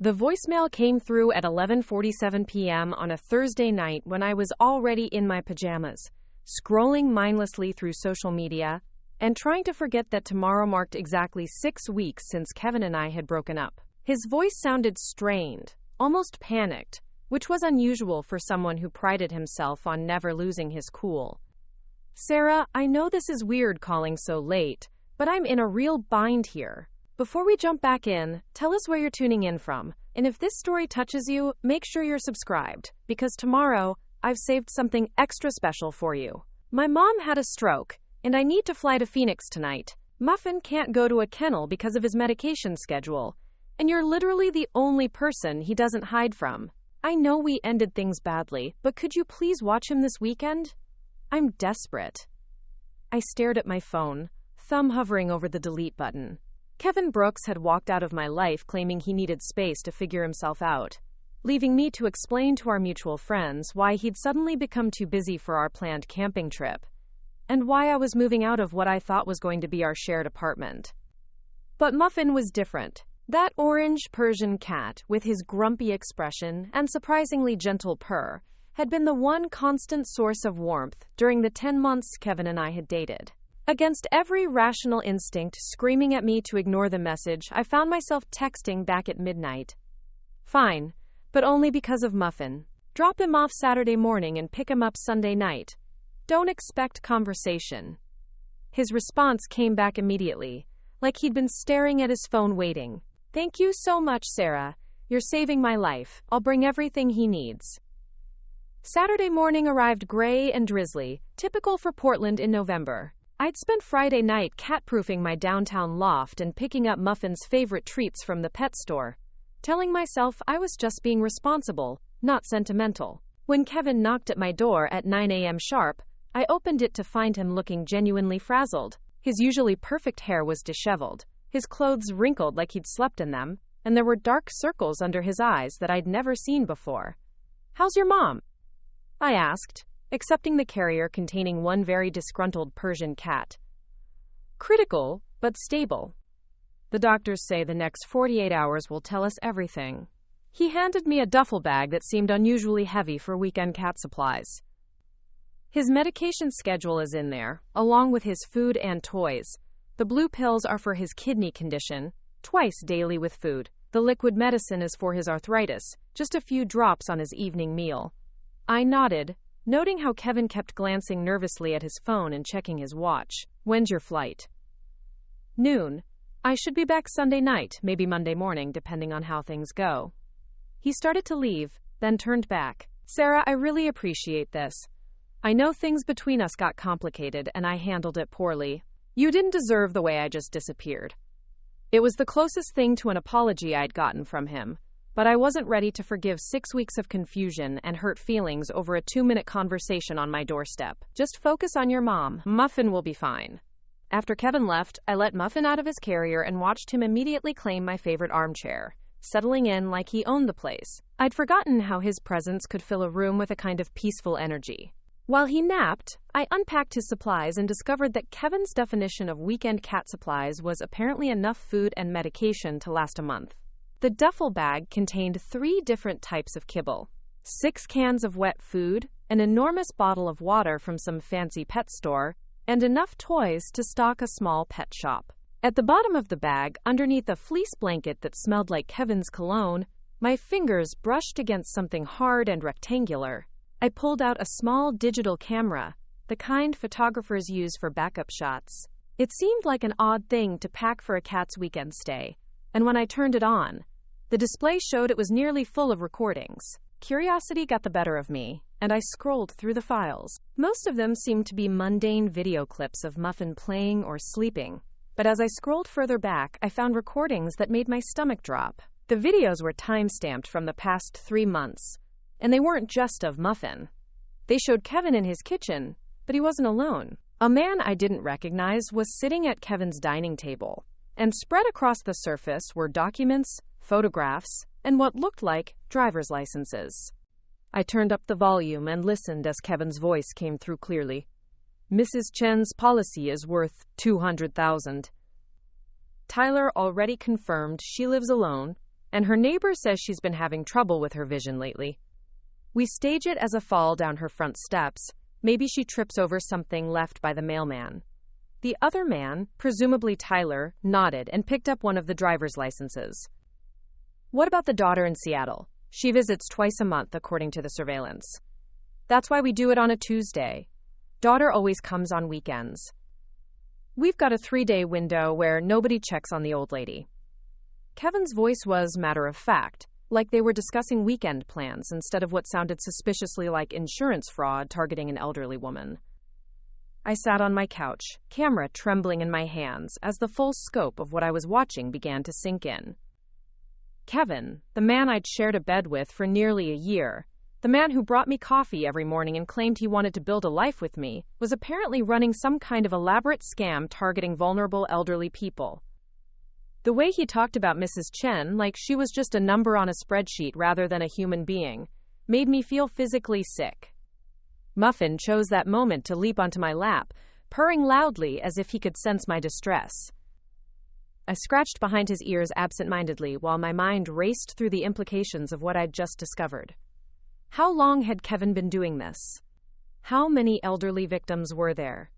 The voicemail came through at 11:47 p.m. on a Thursday night when I was already in my pajamas, scrolling mindlessly through social media and trying to forget that tomorrow marked exactly 6 weeks since Kevin and I had broken up. His voice sounded strained, almost panicked, which was unusual for someone who prided himself on never losing his cool. "Sarah, I know this is weird calling so late, but I'm in a real bind here. Before we jump back in, tell us where you're tuning in from, and if this story touches you, make sure you're subscribed, because tomorrow, I've saved something extra special for you. My mom had a stroke, and I need to fly to Phoenix tonight. Muffin can't go to a kennel because of his medication schedule, and you're literally the only person he doesn't hide from. I know we ended things badly, but could you please watch him this weekend? I'm desperate." I stared at my phone, thumb hovering over the delete button. Kevin Brooks had walked out of my life claiming he needed space to figure himself out, leaving me to explain to our mutual friends why he'd suddenly become too busy for our planned camping trip, and why I was moving out of what I thought was going to be our shared apartment. But Muffin was different. That orange Persian cat, with his grumpy expression and surprisingly gentle purr, had been the one constant source of warmth during the 10 months Kevin and I had dated. Against every rational instinct screaming at me to ignore the message, I found myself texting back at midnight. "Fine, but only because of Muffin. Drop him off Saturday morning and pick him up Sunday night. Don't expect conversation." His response came back immediately, like he'd been staring at his phone waiting. "Thank you so much, Sarah. You're saving my life. I'll bring everything he needs." Saturday morning arrived gray and drizzly, typical for Portland in November. I'd spent Friday night cat-proofing my downtown loft and picking up Muffin's favorite treats from the pet store, telling myself I was just being responsible, not sentimental. When Kevin knocked at my door at 9 a.m. sharp, I opened it to find him looking genuinely frazzled. His usually perfect hair was disheveled, his clothes wrinkled like he'd slept in them, and there were dark circles under his eyes that I'd never seen before. "How's your mom?" I asked, accepting the carrier containing one very disgruntled Persian cat. "Critical, but stable. The doctors say the next 48 hours will tell us everything." He handed me a duffel bag that seemed unusually heavy for weekend cat supplies. His medication schedule is in there, along with his food and toys. The blue pills are for his kidney condition, twice daily with food. The liquid medicine is for his arthritis, just a few drops on his evening meal. I nodded, noting how Kevin kept glancing nervously at his phone and checking his watch. "When's your flight?" "Noon. I should be back Sunday night, maybe Monday morning, depending on how things go." He started to leave, then turned back. "Sarah, I really appreciate this. I know things between us got complicated and I handled it poorly. You didn't deserve the way I just disappeared." It was the closest thing to an apology I'd gotten from him, but I wasn't ready to forgive 6 weeks of confusion and hurt feelings over a 2-minute conversation on my doorstep. "Just focus on your mom. Muffin will be fine." After Kevin left, I let Muffin out of his carrier and watched him immediately claim my favorite armchair, settling in like he owned the place. I'd forgotten how his presence could fill a room with a kind of peaceful energy. While he napped, I unpacked his supplies and discovered that Kevin's definition of weekend cat supplies was apparently enough food and medication to last a month. The duffel bag contained 3 different types of kibble, 6 cans of wet food, an enormous bottle of water from some fancy pet store, and enough toys to stock a small pet shop. At the bottom of the bag, underneath a fleece blanket that smelled like Kevin's cologne, my fingers brushed against something hard and rectangular. I pulled out a small digital camera, the kind photographers use for backup shots. It seemed like an odd thing to pack for a cat's weekend stay, and when I turned it on, the display showed it was nearly full of recordings. Curiosity got the better of me, and I scrolled through the files. Most of them seemed to be mundane video clips of Muffin playing or sleeping, but as I scrolled further back, I found recordings that made my stomach drop. The videos were time-stamped from the past 3 months, and they weren't just of Muffin. They showed Kevin in his kitchen, but he wasn't alone. A man I didn't recognize was sitting at Kevin's dining table, and spread across the surface were documents, photographs, and what looked like driver's licenses. I turned up the volume and listened as Kevin's voice came through clearly. "Mrs. Chen's policy is worth $200,000. Tyler already confirmed she lives alone, and her neighbor says she's been having trouble with her vision lately. We stage it as a fall down her front steps. Maybe she trips over something left by the mailman. The other man, presumably Tyler, nodded and picked up one of the driver's licenses. What about the daughter in Seattle? She visits twice a month, according to the surveillance. That's why we do it on a Tuesday. Daughter always comes on weekends. We've got a 3-day window where nobody checks on the old lady. Kevin's voice was matter of fact, like they were discussing weekend plans instead of what sounded suspiciously like insurance fraud targeting an elderly woman. I sat on my couch, camera trembling in my hands as the full scope of what I was watching began to sink in. Kevin, the man I'd shared a bed with for nearly a year, the man who brought me coffee every morning and claimed he wanted to build a life with me, was apparently running some kind of elaborate scam targeting vulnerable elderly people. The way he talked about Mrs. Chen like she was just a number on a spreadsheet rather than a human being made me feel physically sick. Muffin chose that moment to leap onto my lap, purring loudly as if he could sense my distress. I scratched behind his ears absent-mindedly while my mind raced through the implications of what I'd just discovered. How long had Kevin been doing this? How many elderly victims were there?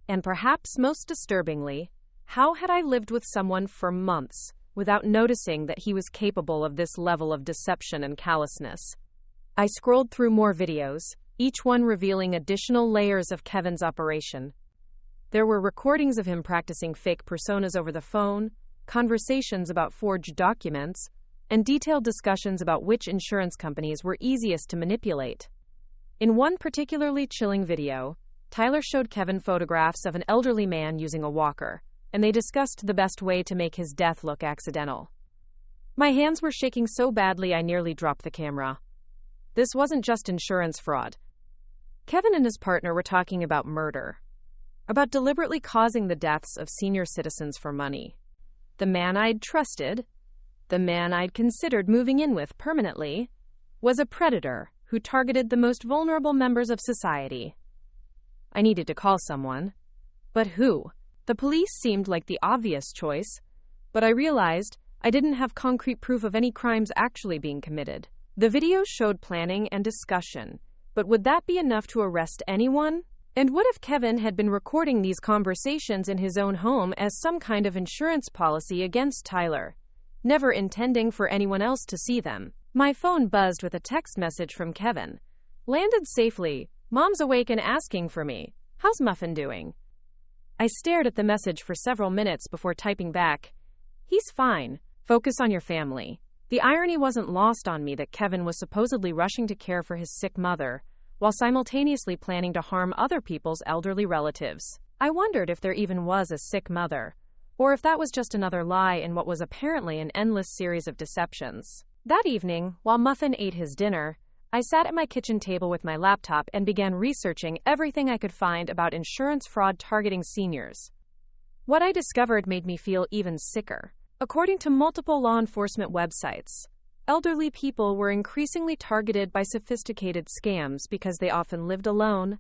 And perhaps most disturbingly, how had I lived with someone for months without noticing that he was capable of this level of deception and callousness? I scrolled through more videos, each one revealing additional layers of Kevin's operation. There were recordings of him practicing fake personas over the phone, conversations about forged documents, and detailed discussions about which insurance companies were easiest to manipulate. In one particularly chilling video, Tyler showed Kevin photographs of an elderly man using a walker, and they discussed the best way to make his death look accidental. My hands were shaking so badly I nearly dropped the camera. This wasn't just insurance fraud. Kevin and his partner were talking about murder, about deliberately causing the deaths of senior citizens for money. The man I'd trusted, the man I'd considered moving in with permanently, was a predator who targeted the most vulnerable members of society. I needed to call someone. But who? The police seemed like the obvious choice, but I realized I didn't have concrete proof of any crimes actually being committed. The videos showed planning and discussion, but would that be enough to arrest anyone? And what if Kevin had been recording these conversations in his own home as some kind of insurance policy against Tyler, never intending for anyone else to see them? My phone buzzed with a text message from Kevin. Landed safely. Mom's awake and asking for me. How's Muffin doing? I stared at the message for several minutes before typing back, he's fine. Focus on your family. The irony wasn't lost on me that Kevin was supposedly rushing to care for his sick mother, while simultaneously planning to harm other people's elderly relatives. I wondered if there even was a sick mother, or if that was just another lie in what was apparently an endless series of deceptions. That evening, while Muffin ate his dinner, I sat at my kitchen table with my laptop and began researching everything I could find about insurance fraud targeting seniors. What I discovered made me feel even sicker. According to multiple law enforcement websites, elderly people were increasingly targeted by sophisticated scams because they often lived alone,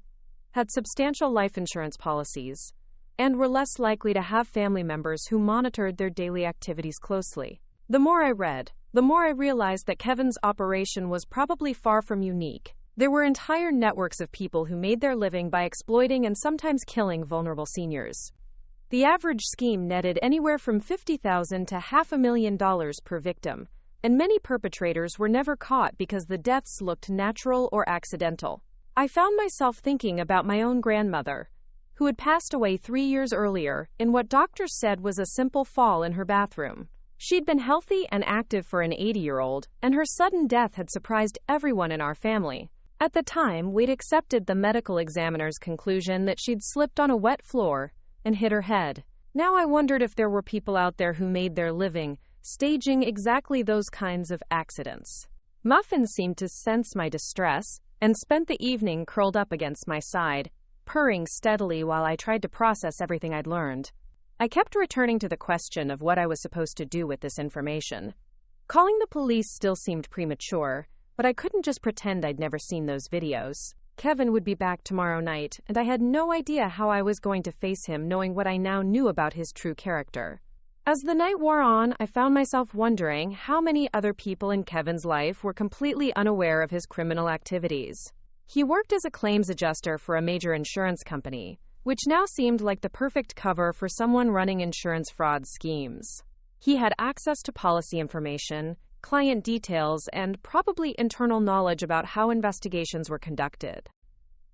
had substantial life insurance policies, and were less likely to have family members who monitored their daily activities closely. The more I read, the more I realized that Kevin's operation was probably far from unique. There were entire networks of people who made their living by exploiting and sometimes killing vulnerable seniors. The average scheme netted anywhere from $50,000 to $500,000 per victim, and many perpetrators were never caught because the deaths looked natural or accidental. I found myself thinking about my own grandmother, who had passed away 3 years earlier in what doctors said was a simple fall in her bathroom. She'd been healthy and active for an 80-year-old, and her sudden death had surprised everyone in our family. At the time, we'd accepted the medical examiner's conclusion that she'd slipped on a wet floor and hit her head. Now I wondered if there were people out there who made their living staging exactly those kinds of accidents. Muffin seemed to sense my distress and spent the evening curled up against my side, purring steadily while I tried to process everything I'd learned. I kept returning to the question of what I was supposed to do with this information. Calling the police still seemed premature, but I couldn't just pretend I'd never seen those videos. Kevin would be back tomorrow night, and I had no idea how I was going to face him knowing what I now knew about his true character. As the night wore on, I found myself wondering how many other people in Kevin's life were completely unaware of his criminal activities. He worked as a claims adjuster for a major insurance company, which now seemed like the perfect cover for someone running insurance fraud schemes. He had access to policy information, client details, and probably internal knowledge about how investigations were conducted.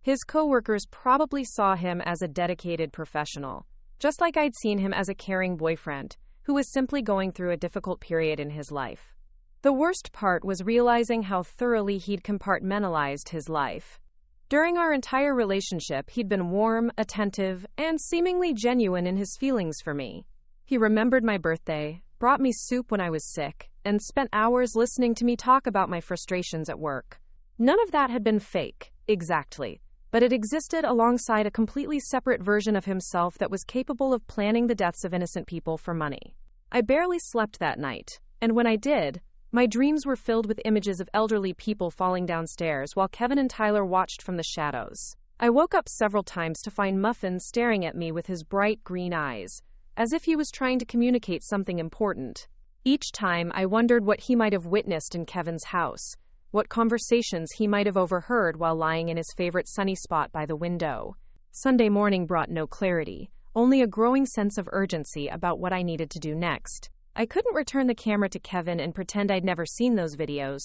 His coworkers probably saw him as a dedicated professional, just like I'd seen him as a caring boyfriend who was simply going through a difficult period in his life. The worst part was realizing how thoroughly he'd compartmentalized his life. During our entire relationship, he'd been warm, attentive, and seemingly genuine in his feelings for me. He remembered my birthday, brought me soup when I was sick, and spent hours listening to me talk about my frustrations at work. None of that had been fake, exactly, but it existed alongside a completely separate version of himself that was capable of planning the deaths of innocent people for money. I barely slept that night, and when I did, my dreams were filled with images of elderly people falling downstairs while Kevin and Tyler watched from the shadows. I woke up several times to find Muffin staring at me with his bright green eyes, as if he was trying to communicate something important. Each time, I wondered what he might have witnessed in Kevin's house, what conversations he might have overheard while lying in his favorite sunny spot by the window. Sunday morning brought no clarity, only a growing sense of urgency about what I needed to do next. I couldn't return the camera to Kevin and pretend I'd never seen those videos,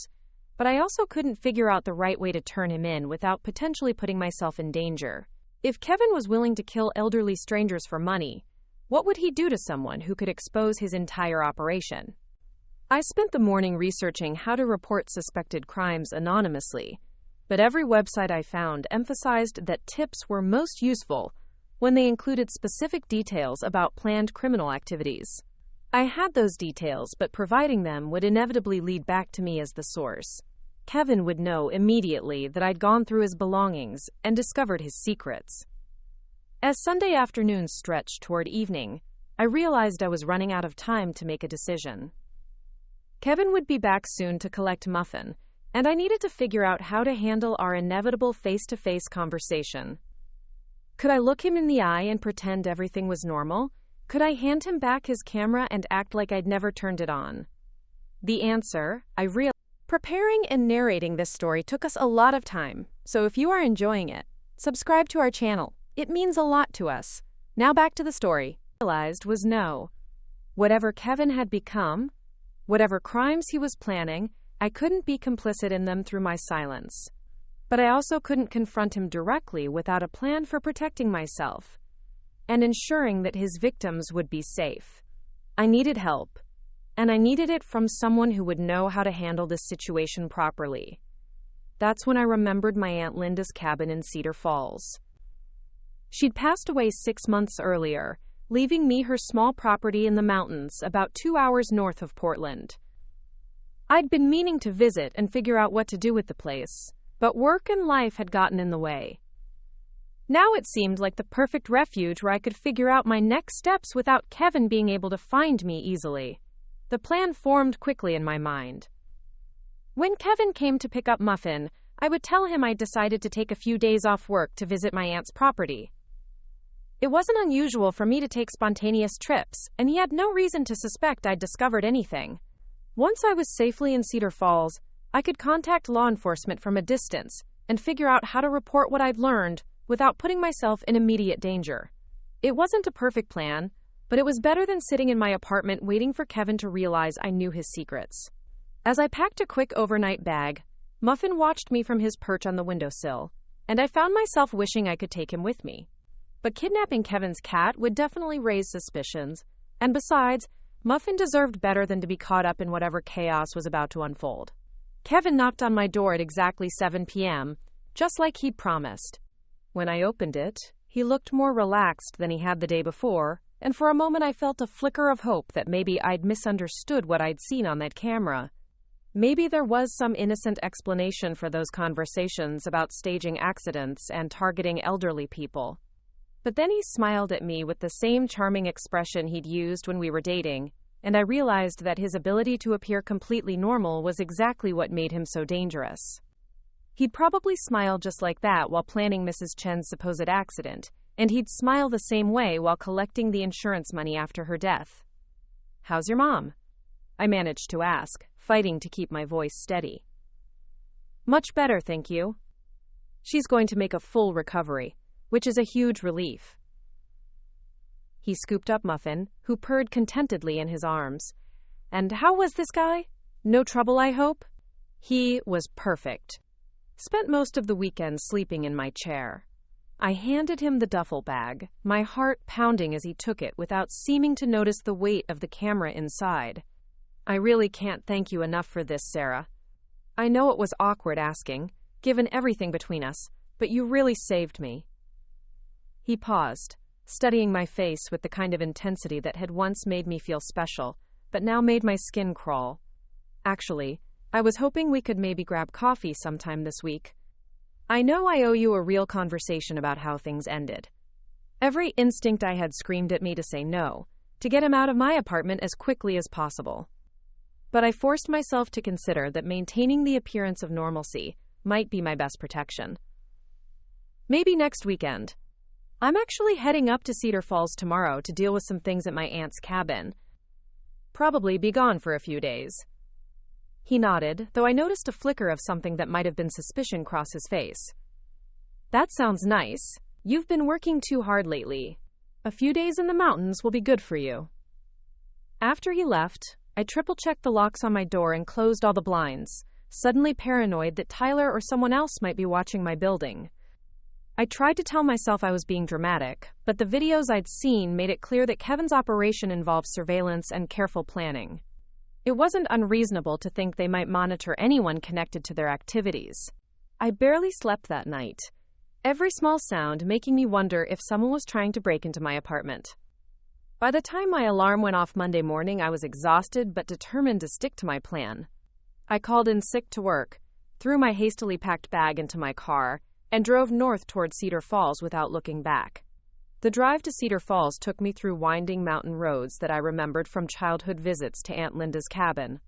but I also couldn't figure out the right way to turn him in without potentially putting myself in danger. If Kevin was willing to kill elderly strangers for money, what would he do to someone who could expose his entire operation? I spent the morning researching how to report suspected crimes anonymously, but every website I found emphasized that tips were most useful when they included specific details about planned criminal activities. I had those details, but providing them would inevitably lead back to me as the source. Kevin would know immediately that I'd gone through his belongings and discovered his secrets. As Sunday afternoons stretched toward evening, I realized I was running out of time to make a decision. Kevin would be back soon to collect Muffin, and I needed to figure out how to handle our inevitable face-to-face conversation. Could I look him in the eye and pretend everything was normal? Could I hand him back his camera and act like I'd never turned it on? The answer, I realized. Preparing and narrating this story took us a lot of time, so if you are enjoying it, subscribe to our channel. It means a lot to us. Now back to the story. Realized was no. Whatever Kevin had become, whatever crimes he was planning, I couldn't be complicit in them through my silence. But I also couldn't confront him directly without a plan for protecting myself and ensuring that his victims would be safe. I needed help, and I needed it from someone who would know how to handle this situation properly. That's when I remembered my Aunt Linda's cabin in Cedar Falls. She'd passed away 6 months earlier, leaving me her small property in the mountains about 2 hours north of Portland. I'd been meaning to visit and figure out what to do with the place, but work and life had gotten in the way. Now it seemed like the perfect refuge where I could figure out my next steps without Kevin being able to find me easily. The plan formed quickly in my mind. When Kevin came to pick up Muffin, I would tell him I'd decided to take a few days off work to visit my aunt's property. It wasn't unusual for me to take spontaneous trips, and he had no reason to suspect I'd discovered anything. Once I was safely in Cedar Falls, I could contact law enforcement from a distance and figure out how to report what I'd learned without putting myself in immediate danger. It wasn't a perfect plan, but it was better than sitting in my apartment waiting for Kevin to realize I knew his secrets. As I packed a quick overnight bag, Muffin watched me from his perch on the windowsill, and I found myself wishing I could take him with me. But kidnapping Kevin's cat would definitely raise suspicions, and besides, Muffin deserved better than to be caught up in whatever chaos was about to unfold. Kevin knocked on my door at exactly 7 p.m., just like he'd promised. When I opened it, he looked more relaxed than he had the day before, and for a moment I felt a flicker of hope that maybe I'd misunderstood what I'd seen on that camera. Maybe there was some innocent explanation for those conversations about staging accidents and targeting elderly people. But then he smiled at me with the same charming expression he'd used when we were dating, and I realized that his ability to appear completely normal was exactly what made him so dangerous. He'd probably smile just like that while planning Mrs. Chen's supposed accident, and he'd smile the same way while collecting the insurance money after her death. "How's your mom?" I managed to ask, fighting to keep my voice steady. "Much better, thank you. She's going to make a full recovery, which is a huge relief." He scooped up Muffin, who purred contentedly in his arms. "And how was this guy? No trouble, I hope?" "He was perfect. Spent most of the weekend sleeping in my chair." I handed him the duffel bag, my heart pounding as he took it without seeming to notice the weight of the camera inside. "I really can't thank you enough for this, Sarah. I know it was awkward asking, given everything between us, but you really saved me." He paused, studying my face with the kind of intensity that had once made me feel special, but now made my skin crawl. "Actually, I was hoping we could maybe grab coffee sometime this week. I know I owe you a real conversation about how things ended." Every instinct I had screamed at me to say no, to get him out of my apartment as quickly as possible. But I forced myself to consider that maintaining the appearance of normalcy might be my best protection. "Maybe next weekend. I'm actually heading up to Cedar Falls tomorrow to deal with some things at my aunt's cabin. Probably be gone for a few days." He nodded, though I noticed a flicker of something that might have been suspicion cross his face. "That sounds nice. You've been working too hard lately. A few days in the mountains will be good for you." After he left, I triple-checked the locks on my door and closed all the blinds, suddenly paranoid that Tyler or someone else might be watching my building. I tried to tell myself I was being dramatic, but the videos I'd seen made it clear that Kevin's operation involved surveillance and careful planning. It wasn't unreasonable to think they might monitor anyone connected to their activities. I barely slept that night, every small sound making me wonder if someone was trying to break into my apartment. By the time my alarm went off Monday morning, I was exhausted but determined to stick to my plan. I called in sick to work, threw my hastily packed bag into my car, and drove north toward Cedar Falls without looking back. The drive to Cedar Falls took me through winding mountain roads that I remembered from childhood visits to Aunt Linda's cabin.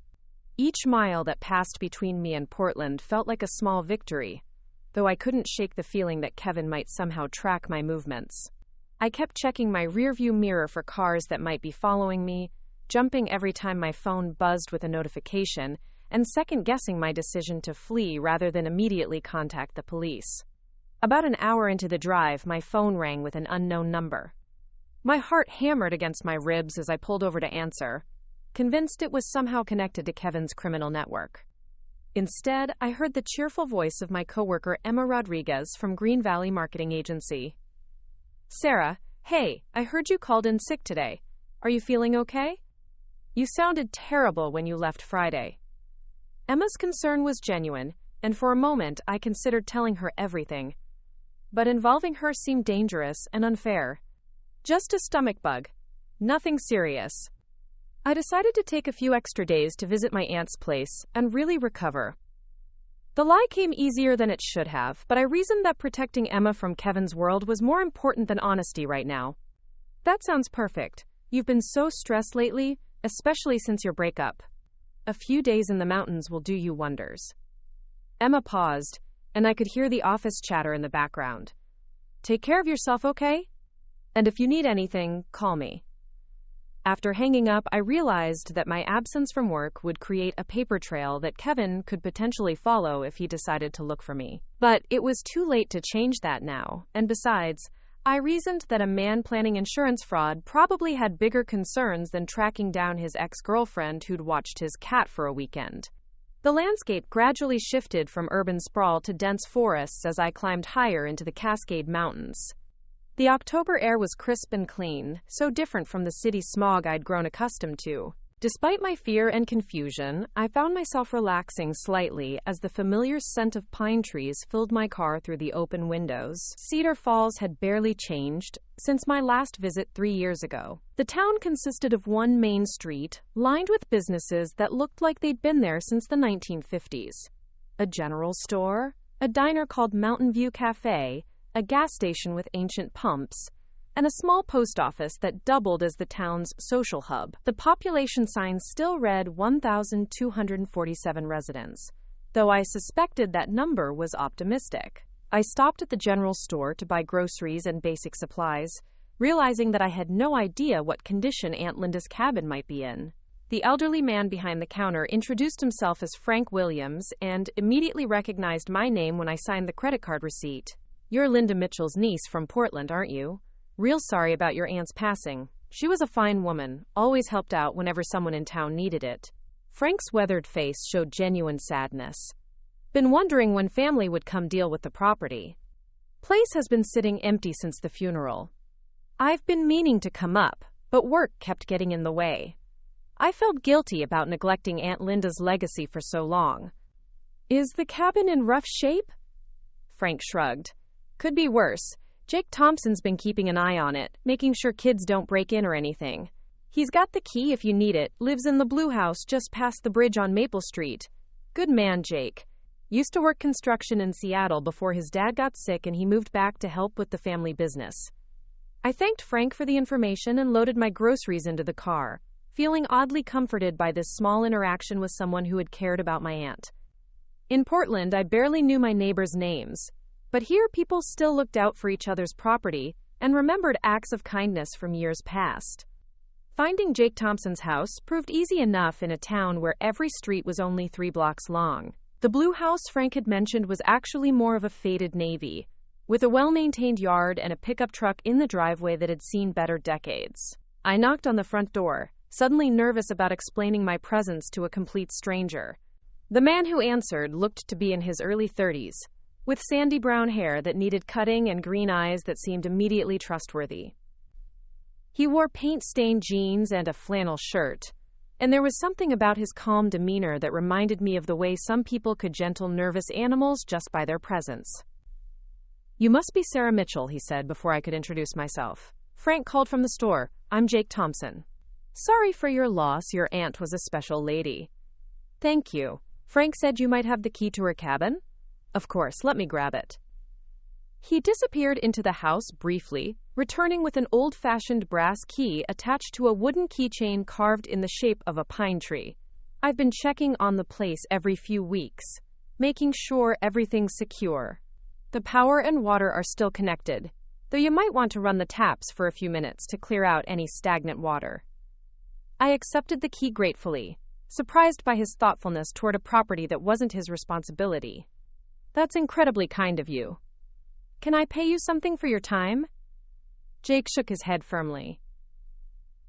Each mile that passed between me and Portland felt like a small victory, though I couldn't shake the feeling that Kevin might somehow track my movements. I kept checking my rearview mirror for cars that might be following me, jumping every time my phone buzzed with a notification, and second-guessing my decision to flee rather than immediately contact the police. About an hour into the drive, my phone rang with an unknown number. My heart hammered against my ribs as I pulled over to answer, convinced it was somehow connected to Kevin's criminal network. Instead, I heard the cheerful voice of my coworker Emma Rodriguez from Green Valley Marketing Agency. "Sarah, hey, I heard you called in sick today. Are you feeling okay? You sounded terrible when you left Friday." Emma's concern was genuine, and for a moment I considered telling her everything. But involving her seemed dangerous and unfair. "Just a stomach bug. Nothing serious." I decided to take a few extra days to visit my aunt's place and really recover. The lie came easier than it should have, but I reasoned that protecting Emma from Kevin's world was more important than honesty right now. "That sounds perfect. You've been so stressed lately, especially since your breakup. A few days in the mountains will do you wonders." Emma paused, and I could hear the office chatter in the background. "Take care of yourself, okay? And if you need anything, call me." After hanging up, I realized that my absence from work would create a paper trail that Kevin could potentially follow if he decided to look for me. But it was too late to change that now, and besides, I reasoned that a man planning insurance fraud probably had bigger concerns than tracking down his ex-girlfriend who'd watched his cat for a weekend. The landscape gradually shifted from urban sprawl to dense forests as I climbed higher into the Cascade Mountains. The October air was crisp and clean, so different from the city smog I'd grown accustomed to. Despite my fear and confusion, I found myself relaxing slightly as the familiar scent of pine trees filled my car through the open windows. Cedar Falls had barely changed since my last visit 3 years ago. The town consisted of one main street, lined with businesses that looked like they'd been there since the 1950s. A general store, a diner called Mountain View Cafe, a gas station with ancient pumps, and a small post office that doubled as the town's social hub. The population sign still read 1,247 residents, though I suspected that number was optimistic. I stopped at the general store to buy groceries and basic supplies, realizing that I had no idea what condition Aunt Linda's cabin might be in. The elderly man behind the counter introduced himself as Frank Williams and immediately recognized my name when I signed the credit card receipt. "You're Linda Mitchell's niece from Portland, aren't you? Real sorry about your aunt's passing. She was a fine woman, always helped out whenever someone in town needed it." Frank's weathered face showed genuine sadness. "Been wondering when family would come deal with the property. Place has been sitting empty since the funeral. I've been meaning to come up, but work kept getting in the way. I felt guilty about neglecting Aunt Linda's legacy for so long." "Is the cabin in rough shape?" Frank shrugged. "Could be worse. Jake Thompson's been keeping an eye on it, making sure kids don't break in or anything. He's got the key if you need it, lives in the blue house just past the bridge on Maple Street. Good man, Jake. Used to work construction in Seattle before his dad got sick and he moved back to help with the family business." I thanked Frank for the information and loaded my groceries into the car, feeling oddly comforted by this small interaction with someone who had cared about my aunt. In Portland, I barely knew my neighbors' names, but here people still looked out for each other's property and remembered acts of kindness from years past. Finding Jake Thompson's house proved easy enough in a town where every street was only 3 blocks long. The blue house Frank had mentioned was actually more of a faded navy, with a well-maintained yard and a pickup truck in the driveway that had seen better decades. I knocked on the front door, suddenly nervous about explaining my presence to a complete stranger. The man who answered looked to be in his early 30s, with sandy brown hair that needed cutting and green eyes that seemed immediately trustworthy. He wore paint-stained jeans and a flannel shirt, and there was something about his calm demeanor that reminded me of the way some people could gentle nervous animals just by their presence. "You must be Sarah Mitchell," he said before I could introduce myself. "Frank called from the store. I'm Jake Thompson." "Sorry for your loss. Your aunt was a special lady." "Thank you. Frank said you might have the key to her cabin?" "Of course, let me grab it." He disappeared into the house briefly, returning with an old-fashioned brass key attached to a wooden keychain carved in the shape of a pine tree. I've been checking on the place every few weeks, making sure everything's secure. The power and water are still connected, though you might want to run the taps for a few minutes to clear out any stagnant water. I accepted the key gratefully, surprised by his thoughtfulness toward a property that wasn't his responsibility. "That's incredibly kind of you. Can I pay you something for your time?" Jake shook his head firmly.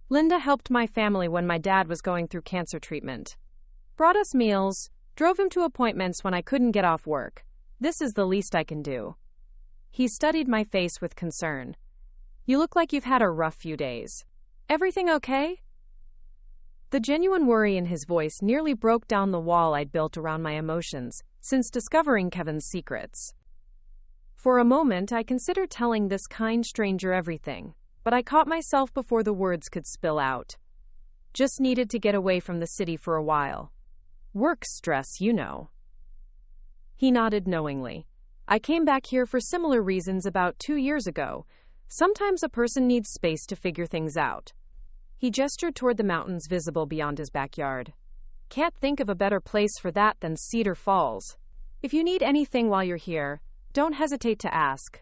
"Linda helped my family when my dad was going through cancer treatment. Brought us meals, drove him to appointments when I couldn't get off work. This is the least I can do." He studied my face with concern. "You look like you've had a rough few days. Everything okay?" The genuine worry in his voice nearly broke down the wall I'd built around my emotions since discovering Kevin's secrets. For a moment, I considered telling this kind stranger everything, but I caught myself before the words could spill out. Just needed to get away from the city for a while. Work stress, you know. He nodded knowingly. "I came back here for similar reasons about 2 years ago. Sometimes a person needs space to figure things out." He gestured toward the mountains visible beyond his backyard. "Can't think of a better place for that than Cedar Falls. If you need anything while you're here, don't hesitate to ask.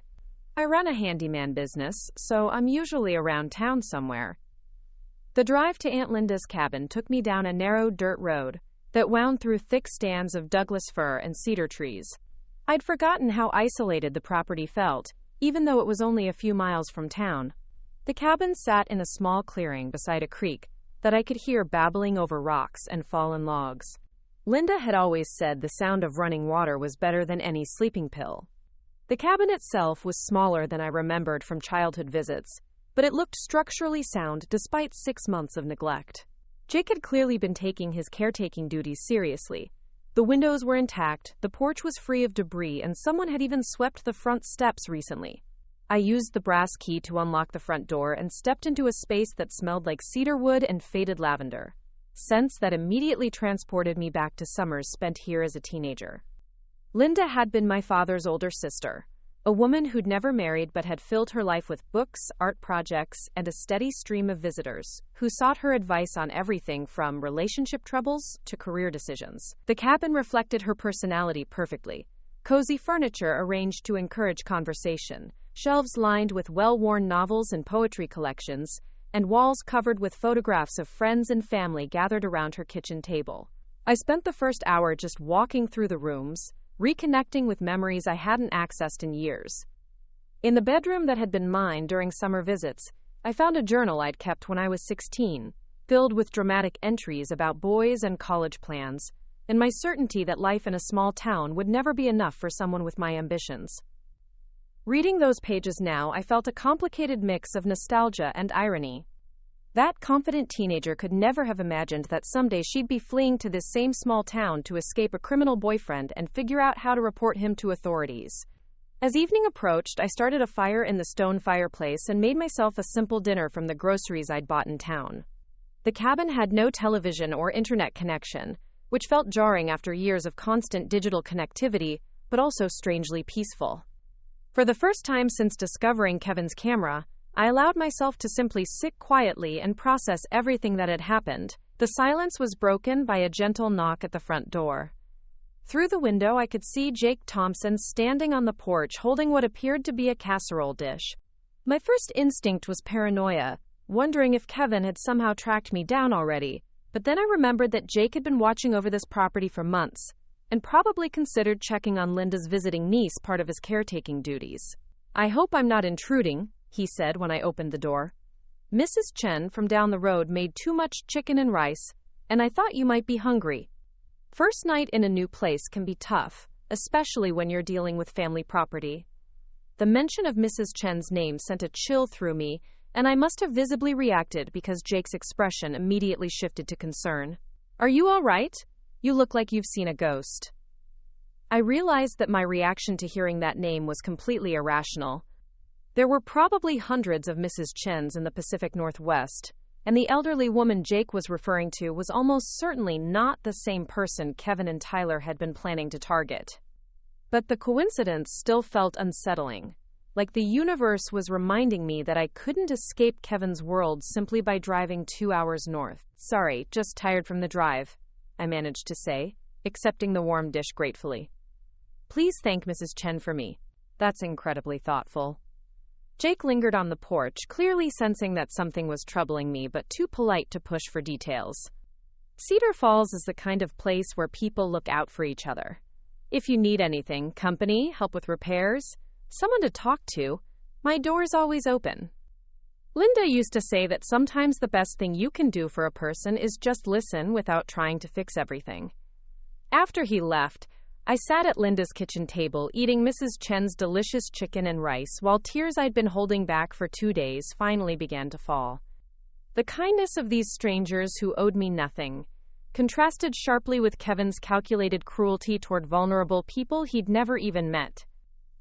I run a handyman business, so I'm usually around town somewhere." The drive to Aunt Linda's cabin took me down a narrow dirt road that wound through thick stands of Douglas fir and cedar trees. I'd forgotten how isolated the property felt, even though it was only a few miles from town. The cabin sat in a small clearing beside a creek that I could hear babbling over rocks and fallen logs. Linda had always said the sound of running water was better than any sleeping pill. The cabin itself was smaller than I remembered from childhood visits, but it looked structurally sound despite 6 months of neglect. Jake had clearly been taking his caretaking duties seriously. The windows were intact, the porch was free of debris, and someone had even swept the front steps recently. I used the brass key to unlock the front door and stepped into a space that smelled like cedar wood and faded lavender. Scents that immediately transported me back to summers spent here as a teenager. Linda had been my father's older sister, a woman who'd never married but had filled her life with books, art projects, and a steady stream of visitors who sought her advice on everything from relationship troubles to career decisions. The cabin reflected her personality perfectly. Cozy furniture arranged to encourage conversation, shelves lined with well-worn novels and poetry collections, and walls covered with photographs of friends and family gathered around her kitchen table. I spent the first hour just walking through the rooms, reconnecting with memories I hadn't accessed in years. In the bedroom that had been mine during summer visits, I found a journal I'd kept when I was 16, filled with dramatic entries about boys and college plans, and my certainty that life in a small town would never be enough for someone with my ambitions. Reading those pages now, I felt a complicated mix of nostalgia and irony. That confident teenager could never have imagined that someday she'd be fleeing to this same small town to escape a criminal boyfriend and figure out how to report him to authorities. As evening approached, I started a fire in the stone fireplace and made myself a simple dinner from the groceries I'd bought in town. The cabin had no television or internet connection, which felt jarring after years of constant digital connectivity, but also strangely peaceful. For the first time since discovering Kevin's camera, I allowed myself to simply sit quietly and process everything that had happened. The silence was broken by a gentle knock at the front door. Through the window, I could see Jake Thompson standing on the porch holding what appeared to be a casserole dish. My first instinct was paranoia, wondering if Kevin had somehow tracked me down already, but then I remembered that Jake had been watching over this property for months, and probably considered checking on Linda's visiting niece, part of his caretaking duties. "I hope I'm not intruding," he said when I opened the door. "Mrs. Chen from down the road made too much chicken and rice, and I thought you might be hungry." First night in a new place can be tough, especially when you're dealing with family property. The mention of Mrs. Chen's name sent a chill through me, and I must have visibly reacted because Jake's expression immediately shifted to concern. "Are you all right? You look like you've seen a ghost." I realized that my reaction to hearing that name was completely irrational. There were probably hundreds of Mrs. Chens in the Pacific Northwest, and the elderly woman Jake was referring to was almost certainly not the same person Kevin and Tyler had been planning to target. But the coincidence still felt unsettling, like the universe was reminding me that I couldn't escape Kevin's world simply by driving 2 hours north. "Sorry, just tired from the drive," I managed to say, accepting the warm dish gratefully. "Please thank Mrs. Chen for me." "That's incredibly thoughtful." Jake lingered on the porch, clearly sensing that something was troubling me, but too polite to push for details. Cedar Falls is the kind of place where people look out for each other. If you need anything, company, help with repairs, someone to talk to, my door's always open. Linda used to say that sometimes the best thing you can do for a person is just listen without trying to fix everything. After he left, I sat at Linda's kitchen table eating Mrs. Chen's delicious chicken and rice while tears I'd been holding back for 2 days finally began to fall. The kindness of these strangers who owed me nothing contrasted sharply with Kevin's calculated cruelty toward vulnerable people he'd never even met.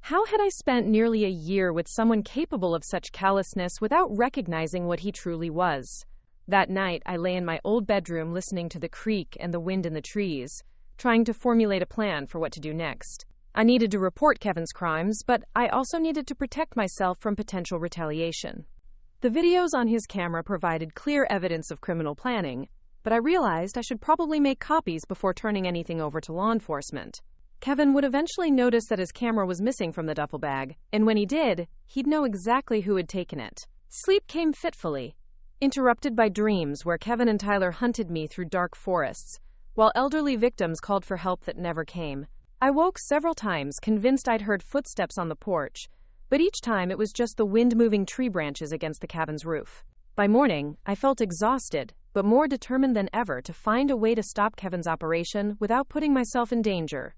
How had I spent nearly a year with someone capable of such callousness without recognizing what he truly was? That night, I lay in my old bedroom listening to the creak and the wind in the trees, trying to formulate a plan for what to do next. I needed to report Kevin's crimes, but I also needed to protect myself from potential retaliation. The videos on his camera provided clear evidence of criminal planning, but I realized I should probably make copies before turning anything over to law enforcement. Kevin would eventually notice that his camera was missing from the duffel bag, and when he did, he'd know exactly who had taken it. Sleep came fitfully, interrupted by dreams where Kevin and Tyler hunted me through dark forests, while elderly victims called for help that never came. I woke several times, convinced I'd heard footsteps on the porch, but each time it was just the wind-moving tree branches against the cabin's roof. By morning, I felt exhausted, but more determined than ever to find a way to stop Kevin's operation without putting myself in danger.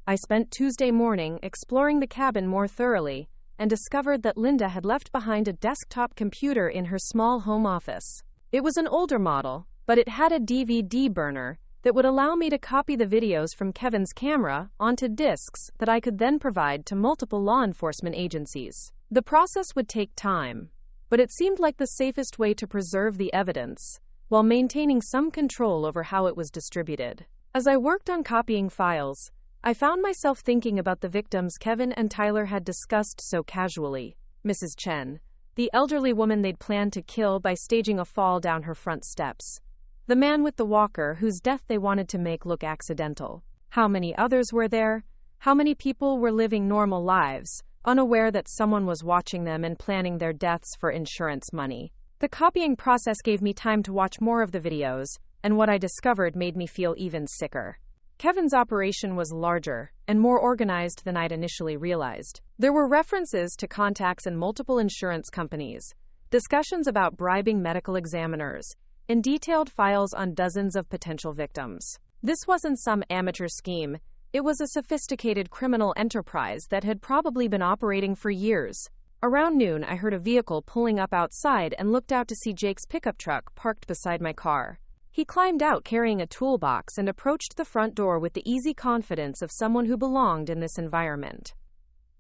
I spent Tuesday morning exploring the cabin more thoroughly and discovered that Linda had left behind a desktop computer in her small home office. It was an older model, but it had a DVD burner that would allow me to copy the videos from Kevin's camera onto discs that I could then provide to multiple law enforcement agencies. The process would take time, but it seemed like the safest way to preserve the evidence, while maintaining some control over how it was distributed. As I worked on copying files, I found myself thinking about the victims Kevin and Tyler had discussed so casually. Mrs. Chen, the elderly woman they'd planned to kill by staging a fall down her front steps. The man with the walker whose death they wanted to make look accidental. How many others were there? How many people were living normal lives, unaware that someone was watching them and planning their deaths for insurance money. The copying process gave me time to watch more of the videos, and what I discovered made me feel even sicker. Kevin's operation was larger and more organized than I'd initially realized. There were references to contacts in multiple insurance companies, discussions about bribing medical examiners, and detailed files on dozens of potential victims. This wasn't some amateur scheme. It was a sophisticated criminal enterprise that had probably been operating for years. Around noon, I heard a vehicle pulling up outside and looked out to see Jake's pickup truck parked beside my car. He climbed out carrying a toolbox and approached the front door with the easy confidence of someone who belonged in this environment.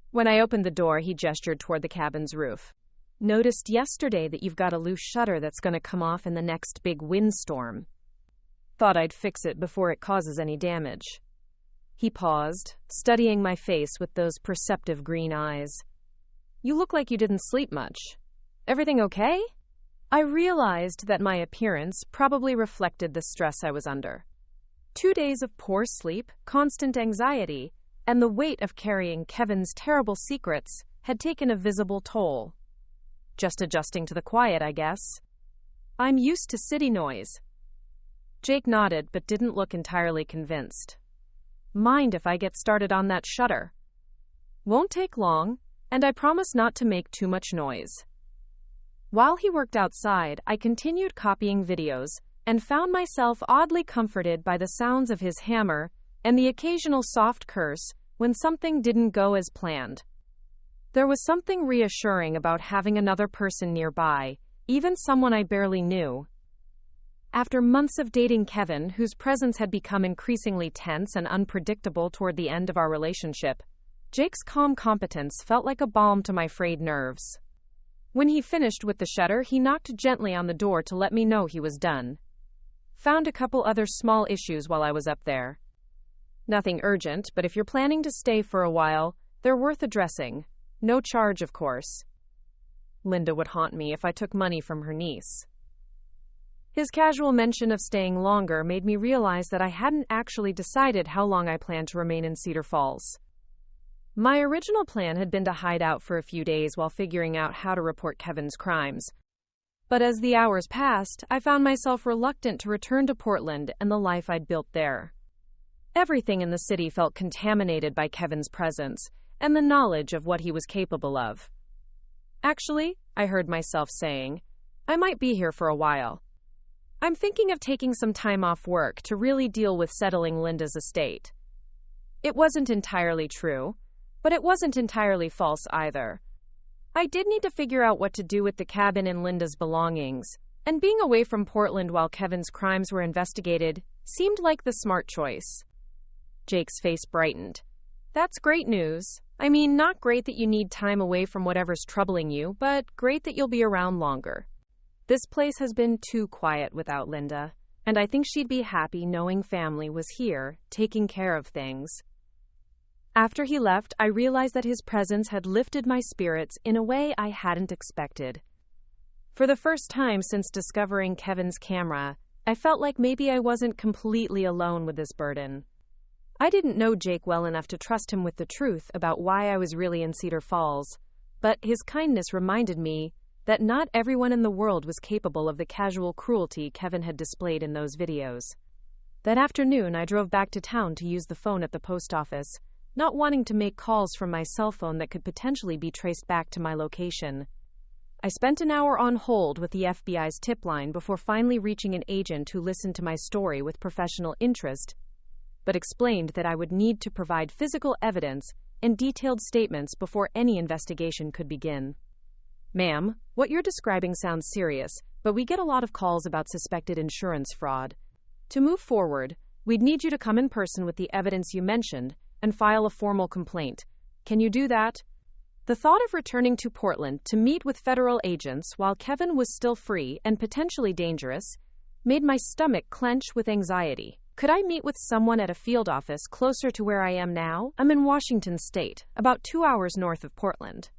When I opened the door, he gestured toward the cabin's roof. "Noticed yesterday that you've got a loose shutter that's going to come off in the next big windstorm. Thought I'd fix it before it causes any damage." He paused, studying my face with those perceptive green eyes. "You look like you didn't sleep much. Everything okay?" I realized that my appearance probably reflected the stress I was under. 2 days of poor sleep, constant anxiety, and the weight of carrying Kevin's terrible secrets had taken a visible toll. Just adjusting to the quiet, I guess. "I'm used to city noise." Jake nodded but didn't look entirely convinced. "Mind if I get started on that shutter?" "Won't take long, and I promise not to make too much noise." While he worked outside, I continued copying videos and found myself oddly comforted by the sounds of his hammer and the occasional soft curse when something didn't go as planned. There was something reassuring about having another person nearby, even someone I barely knew. After months of dating Kevin, whose presence had become increasingly tense and unpredictable toward the end of our relationship, Jake's calm competence felt like a balm to my frayed nerves. When he finished with the shutter, he knocked gently on the door to let me know he was done. Found a couple other small issues while I was up there. Nothing urgent, but if you're planning to stay for a while, they're worth addressing. No charge, of course. Linda would haunt me if I took money from her niece. His casual mention of staying longer made me realize that I hadn't actually decided how long I planned to remain in Cedar Falls. My original plan had been to hide out for a few days while figuring out how to report Kevin's crimes. But as the hours passed, I found myself reluctant to return to Portland and the life I'd built there. Everything in the city felt contaminated by Kevin's presence and the knowledge of what he was capable of. "Actually," I heard myself saying, "I might be here for a while. I'm thinking of taking some time off work to really deal with settling Linda's estate." It wasn't entirely true, but it wasn't entirely false either. I did need to figure out what to do with the cabin and Linda's belongings, and being away from Portland while Kevin's crimes were investigated seemed like the smart choice. Jake's face brightened. "That's great news. I mean, not great that you need time away from whatever's troubling you, but great that you'll be around longer. This place has been too quiet without Linda, and I think she'd be happy knowing family was here, taking care of things." After he left, I realized that his presence had lifted my spirits in a way I hadn't expected. For the first time since discovering Kevin's camera, I felt like maybe I wasn't completely alone with this burden. I didn't know Jake well enough to trust him with the truth about why I was really in Cedar Falls, but his kindness reminded me that not everyone in the world was capable of the casual cruelty Kevin had displayed in those videos. That afternoon, I drove back to town to use the phone at the post office, not wanting to make calls from my cell phone that could potentially be traced back to my location. I spent an hour on hold with the FBI's tip line before finally reaching an agent who listened to my story with professional interest, but explained that I would need to provide physical evidence and detailed statements before any investigation could begin. "Ma'am, what you're describing sounds serious, but we get a lot of calls about suspected insurance fraud. To move forward, we'd need you to come in person with the evidence you mentioned and file a formal complaint. Can you do that?" The thought of returning to Portland to meet with federal agents while Kevin was still free and potentially dangerous made my stomach clench with anxiety. Could I meet with someone at a field office closer to where I am now? I'm in Washington State, about 2 hours north of Portland.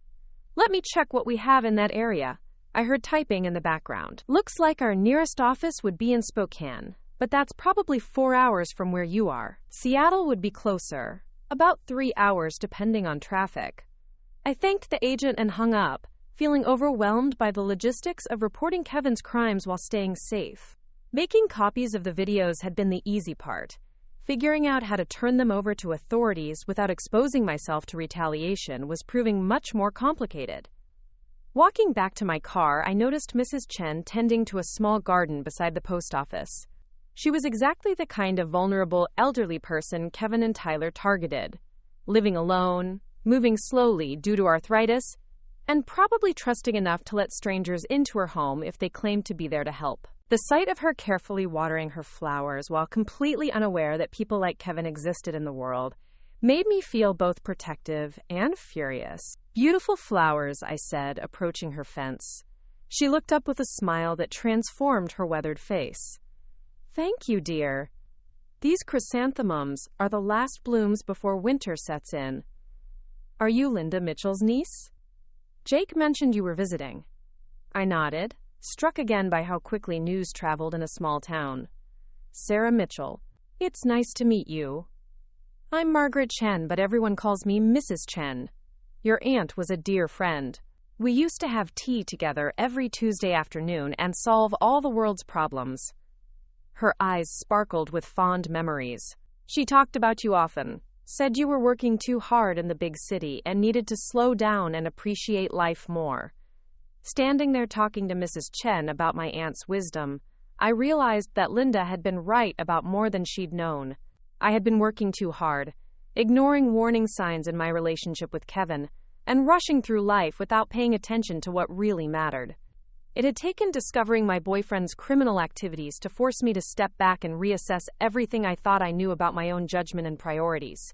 Let me check what we have in that area. I heard typing in the background. Looks like our nearest office would be in Spokane, but that's probably 4 hours from where you are. Seattle would be closer, about 3 hours depending on traffic. I thanked the agent and hung up, feeling overwhelmed by the logistics of reporting Kevin's crimes while staying safe. Making copies of the videos had been the easy part. Figuring out how to turn them over to authorities without exposing myself to retaliation was proving much more complicated. Walking back to my car, I noticed Mrs. Chen tending to a small garden beside the post office. She was exactly the kind of vulnerable, elderly person Kevin and Tyler targeted. Living alone, moving slowly due to arthritis, and probably trusting enough to let strangers into her home if they claimed to be there to help. The sight of her carefully watering her flowers while completely unaware that people like Kevin existed in the world made me feel both protective and furious. "Beautiful flowers," I said, approaching her fence. She looked up with a smile that transformed her weathered face. "Thank you, dear. These chrysanthemums are the last blooms before winter sets in. Are you Linda Mitchell's niece? Jake mentioned you were visiting." I nodded, struck again by how quickly news traveled in a small town. "Sarah Mitchell. It's nice to meet you. I'm Margaret Chen, but everyone calls me Mrs. Chen. Your aunt was a dear friend. We used to have tea together every Tuesday afternoon and solve all the world's problems." Her eyes sparkled with fond memories. "She talked about you often, said you were working too hard in the big city and needed to slow down and appreciate life more." Standing there talking to Mrs. Chen about my aunt's wisdom, I realized that Linda had been right about more than she'd known. I had been working too hard, ignoring warning signs in my relationship with Kevin, and rushing through life without paying attention to what really mattered. It had taken discovering my boyfriend's criminal activities to force me to step back and reassess everything I thought I knew about my own judgment and priorities.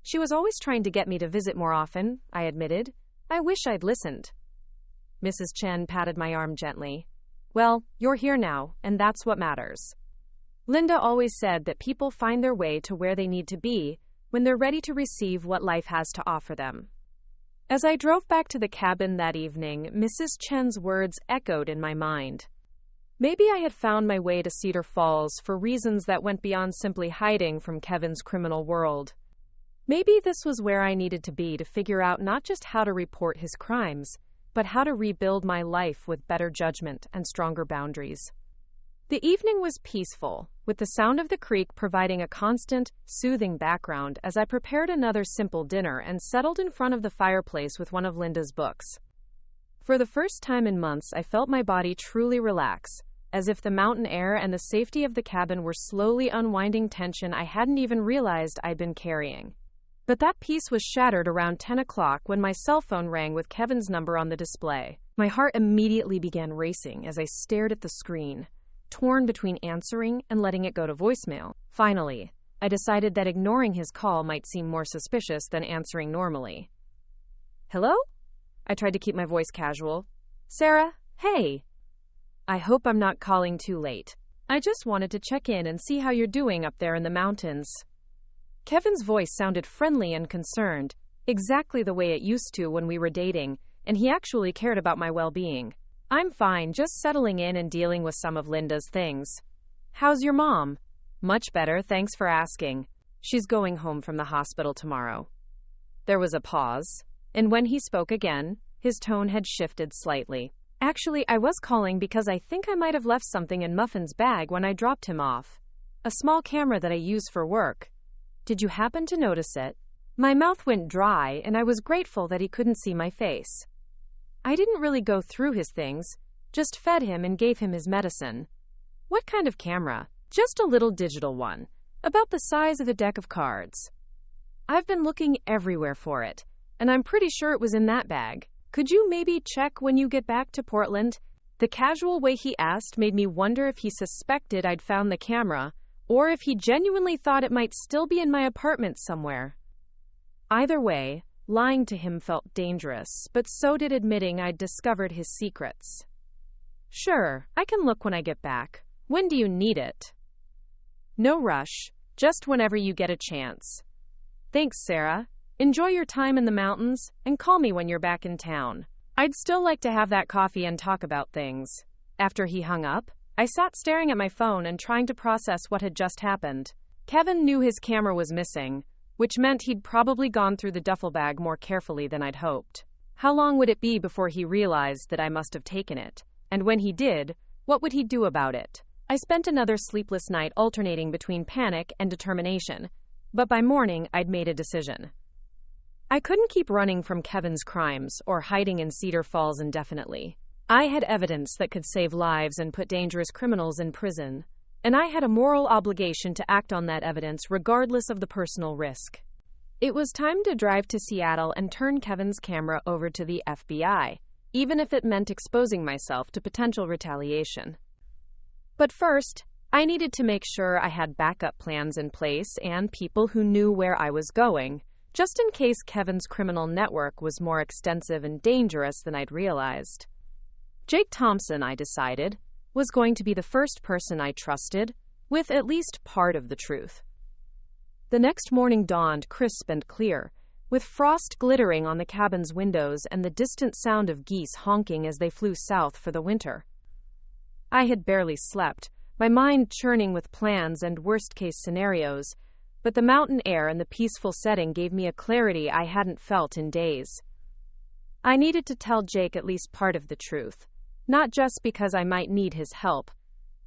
"She was always trying to get me to visit more often," I admitted. "I wish I'd listened." Mrs. Chen patted my arm gently. "Well, you're here now, and that's what matters. Linda always said that people find their way to where they need to be when they're ready to receive what life has to offer them." As I drove back to the cabin that evening, Mrs. Chen's words echoed in my mind. Maybe I had found my way to Cedar Falls for reasons that went beyond simply hiding from Kevin's criminal world. Maybe this was where I needed to be to figure out not just how to report his crimes, but how to rebuild my life with better judgment and stronger boundaries. The evening was peaceful, with the sound of the creek providing a constant, soothing background as I prepared another simple dinner and settled in front of the fireplace with one of Linda's books. For the first time in months, I felt my body truly relax, as if the mountain air and the safety of the cabin were slowly unwinding tension I hadn't even realized I'd been carrying. But that peace was shattered around 10 o'clock when my cell phone rang with Kevin's number on the display. My heart immediately began racing as I stared at the screen, torn between answering and letting it go to voicemail. Finally, I decided that ignoring his call might seem more suspicious than answering normally. "Hello?" I tried to keep my voice casual. "Sarah, hey. I hope I'm not calling too late. I just wanted to check in and see how you're doing up there in the mountains." Kevin's voice sounded friendly and concerned, exactly the way it used to when we were dating, and he actually cared about my well-being. "I'm fine, just settling in and dealing with some of Linda's things. How's your mom?" "Much better, thanks for asking. She's going home from the hospital tomorrow." There was a pause, and when he spoke again, his tone had shifted slightly. "Actually, I was calling because I think I might have left something in Muffin's bag when I dropped him off. A small camera that I use for work. Did you happen to notice it?" My mouth went dry, and I was grateful that he couldn't see my face. I didn't really go through his things, just fed him and gave him his medicine. "What kind of camera?" "Just a little digital one, about the size of a deck of cards. I've been looking everywhere for it, and I'm pretty sure it was in that bag. Could you maybe check when you get back to Portland?" The casual way he asked made me wonder if he suspected I'd found the camera, or if he genuinely thought it might still be in my apartment somewhere. Either way, lying to him felt dangerous, but so did admitting I'd discovered his secrets. "Sure, I can look when I get back. When do you need it?" "No rush, just whenever you get a chance." "Thanks, Sarah. Enjoy your time in the mountains, and call me when you're back in town. I'd still like to have that coffee and talk about things." After he hung up, I sat staring at my phone and trying to process what had just happened. Kevin knew his camera was missing, which meant he'd probably gone through the duffel bag more carefully than I'd hoped. How long would it be before he realized that I must have taken it? And when he did, what would he do about it? I spent another sleepless night alternating between panic and determination, but by morning I'd made a decision. I couldn't keep running from Kevin's crimes or hiding in Cedar Falls indefinitely. I had evidence that could save lives and put dangerous criminals in prison, and I had a moral obligation to act on that evidence regardless of the personal risk. It was time to drive to Seattle and turn Kevin's camera over to the FBI, even if it meant exposing myself to potential retaliation. But first, I needed to make sure I had backup plans in place and people who knew where I was going, just in case Kevin's criminal network was more extensive and dangerous than I'd realized. Jake Thompson, I decided, was going to be the first person I trusted, with at least part of the truth. The next morning dawned crisp and clear, with frost glittering on the cabin's windows and the distant sound of geese honking as they flew south for the winter. I had barely slept, my mind churning with plans and worst-case scenarios, but the mountain air and the peaceful setting gave me a clarity I hadn't felt in days. I needed to tell Jake at least part of the truth, not just because I might need his help,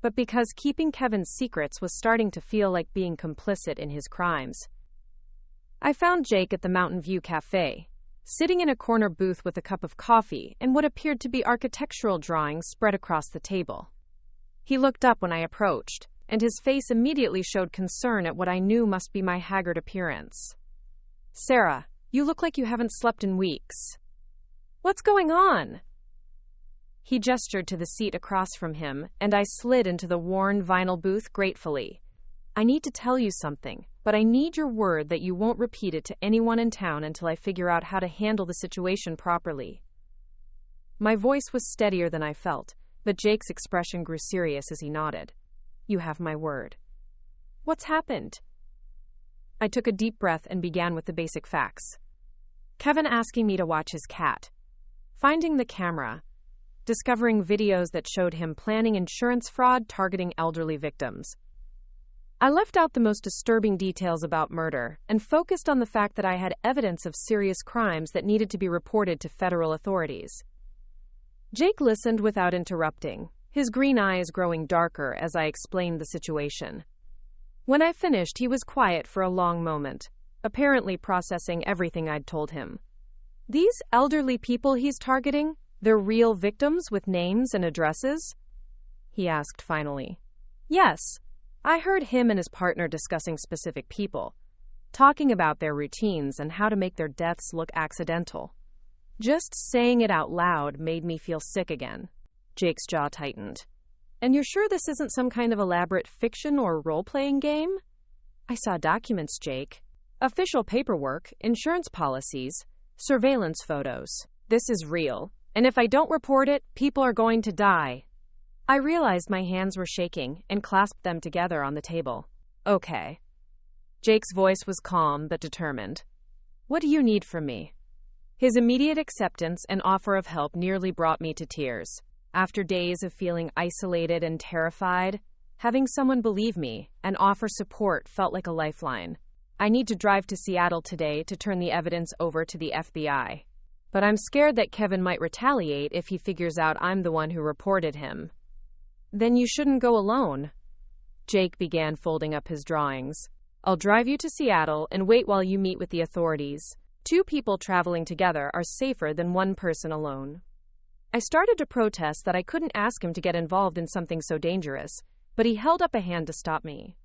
but because keeping Kevin's secrets was starting to feel like being complicit in his crimes. I found Jake at the Mountain View Cafe, sitting in a corner booth with a cup of coffee and what appeared to be architectural drawings spread across the table. He looked up when I approached, and his face immediately showed concern at what I knew must be my haggard appearance. "Sarah, you look like you haven't slept in weeks. What's going on?" He gestured to the seat across from him, and I slid into the worn vinyl booth gratefully. "I need to tell you something, but I need your word that you won't repeat it to anyone in town until I figure out how to handle the situation properly." My voice was steadier than I felt, but Jake's expression grew serious as he nodded. "You have my word." "What's happened?" I took a deep breath and began with the basic facts. Kevin asking me to watch his cat. Finding the camera. Discovering videos that showed him planning insurance fraud targeting elderly victims. I left out the most disturbing details about murder and focused on the fact that I had evidence of serious crimes that needed to be reported to federal authorities. Jake listened without interrupting, his green eyes growing darker as I explained the situation. When I finished, he was quiet for a long moment, apparently processing everything I'd told him. These elderly people he's targeting? They're real victims with names and addresses? He asked finally. Yes. I heard him and his partner discussing specific people, talking about their routines and how to make their deaths look accidental. Just saying it out loud made me feel sick again. Jake's jaw tightened. And you're sure this isn't some kind of elaborate fiction or role-playing game? I saw documents, Jake. Official paperwork, insurance policies, surveillance photos. This is real. And if I don't report it, people are going to die. I realized my hands were shaking and clasped them together on the table. Okay. Jake's voice was calm but determined. What do you need from me? His immediate acceptance and offer of help nearly brought me to tears. After days of feeling isolated and terrified, having someone believe me and offer support felt like a lifeline. I need to drive to Seattle today to turn the evidence over to the FBI. But I'm scared that Kevin might retaliate if he figures out I'm the one who reported him. Then you shouldn't go alone. Jake began folding up his drawings. I'll drive you to Seattle and wait while you meet with the authorities. 2 people traveling together are safer than 1 person alone. I started to protest that I couldn't ask him to get involved in something so dangerous, but he held up a hand to stop me.